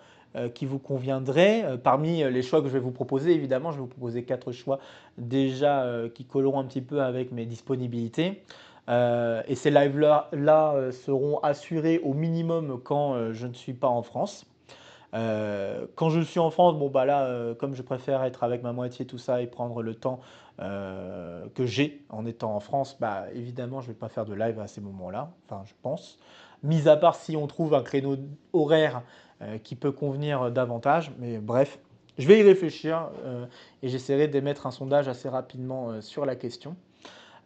Speaker 1: qui vous conviendrait. Parmi les choix que je vais vous proposer, évidemment, je vais vous proposer 4 choix déjà qui colleront un petit peu avec mes disponibilités. Et ces lives-là seront assurés au minimum quand je ne suis pas en France. Quand je suis en France, comme je préfère être avec ma moitié, tout ça, et prendre le temps que j'ai en étant en France, évidemment, je ne vais pas faire de live à ces moments-là, enfin, je pense. Mis à part si on trouve un créneau horaire qui peut convenir davantage, mais bref, je vais y réfléchir et j'essaierai d'émettre un sondage assez rapidement sur la question.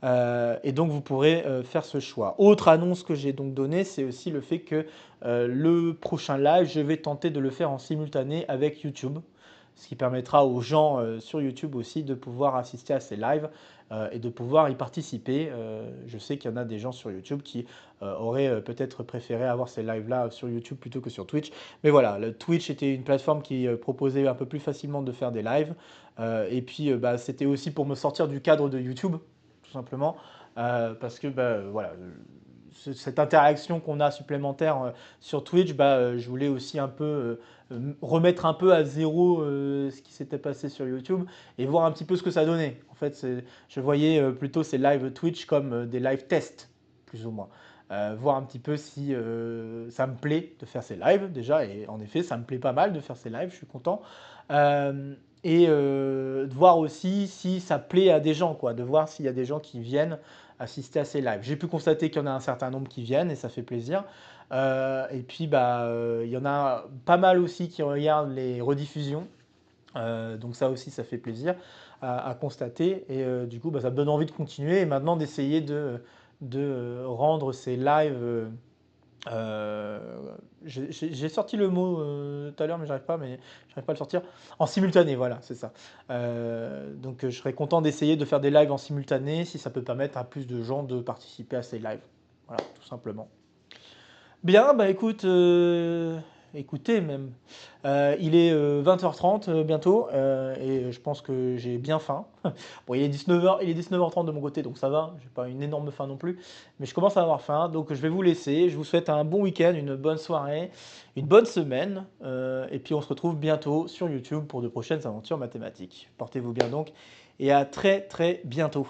Speaker 1: Et donc vous pourrez faire ce choix. Autre annonce que j'ai donc donnée, c'est aussi le fait que le prochain live, je vais tenter de le faire en simultané avec YouTube, ce qui permettra aux gens sur YouTube aussi de pouvoir assister à ces lives et de pouvoir y participer. Je sais qu'il y en a des gens sur YouTube qui auraient peut-être préféré avoir ces lives-là sur YouTube plutôt que sur Twitch. Mais voilà, le Twitch était une plateforme qui proposait un peu plus facilement de faire des lives. Et puis c'était aussi pour me sortir du cadre de YouTube, tout simplement, parce que voilà, cette interaction qu'on a supplémentaire sur Twitch, je voulais aussi un peu remettre un peu à zéro ce qui s'était passé sur YouTube et voir un petit peu ce que ça donnait. En fait, je voyais plutôt ces live Twitch comme des live tests, plus ou moins. Voir un petit peu si ça me plaît de faire ces lives déjà, et en effet, ça me plaît pas mal de faire ces lives, je suis content. Et de voir aussi si ça plaît à des gens, quoi, de voir s'il y a des gens qui viennent assister à ces lives. J'ai pu constater qu'il y en a un certain nombre qui viennent et ça fait plaisir. Et puis il y en a pas mal aussi qui regardent les rediffusions. Donc ça aussi, ça fait plaisir à constater. Et du coup, ça me donne envie de continuer et maintenant d'essayer de rendre ces lives. J'ai sorti le mot tout à l'heure, mais j'arrive pas à le sortir. En simultané, voilà, c'est ça. Donc je serais content d'essayer de faire des lives en simultané si ça peut permettre à plus de gens de participer à ces lives. Voilà, tout simplement. Bien, bah écoute, écoutez même, il est 20h30 bientôt et je pense que j'ai bien faim. Bon, il est 19h30 de mon côté, donc ça va, j'ai pas une énorme faim non plus, mais je commence à avoir faim, donc je vais vous laisser. Je vous souhaite un bon week-end, une bonne soirée, une bonne semaine, et puis on se retrouve bientôt sur YouTube pour de prochaines aventures mathématiques. Portez-vous bien donc, et à très très bientôt.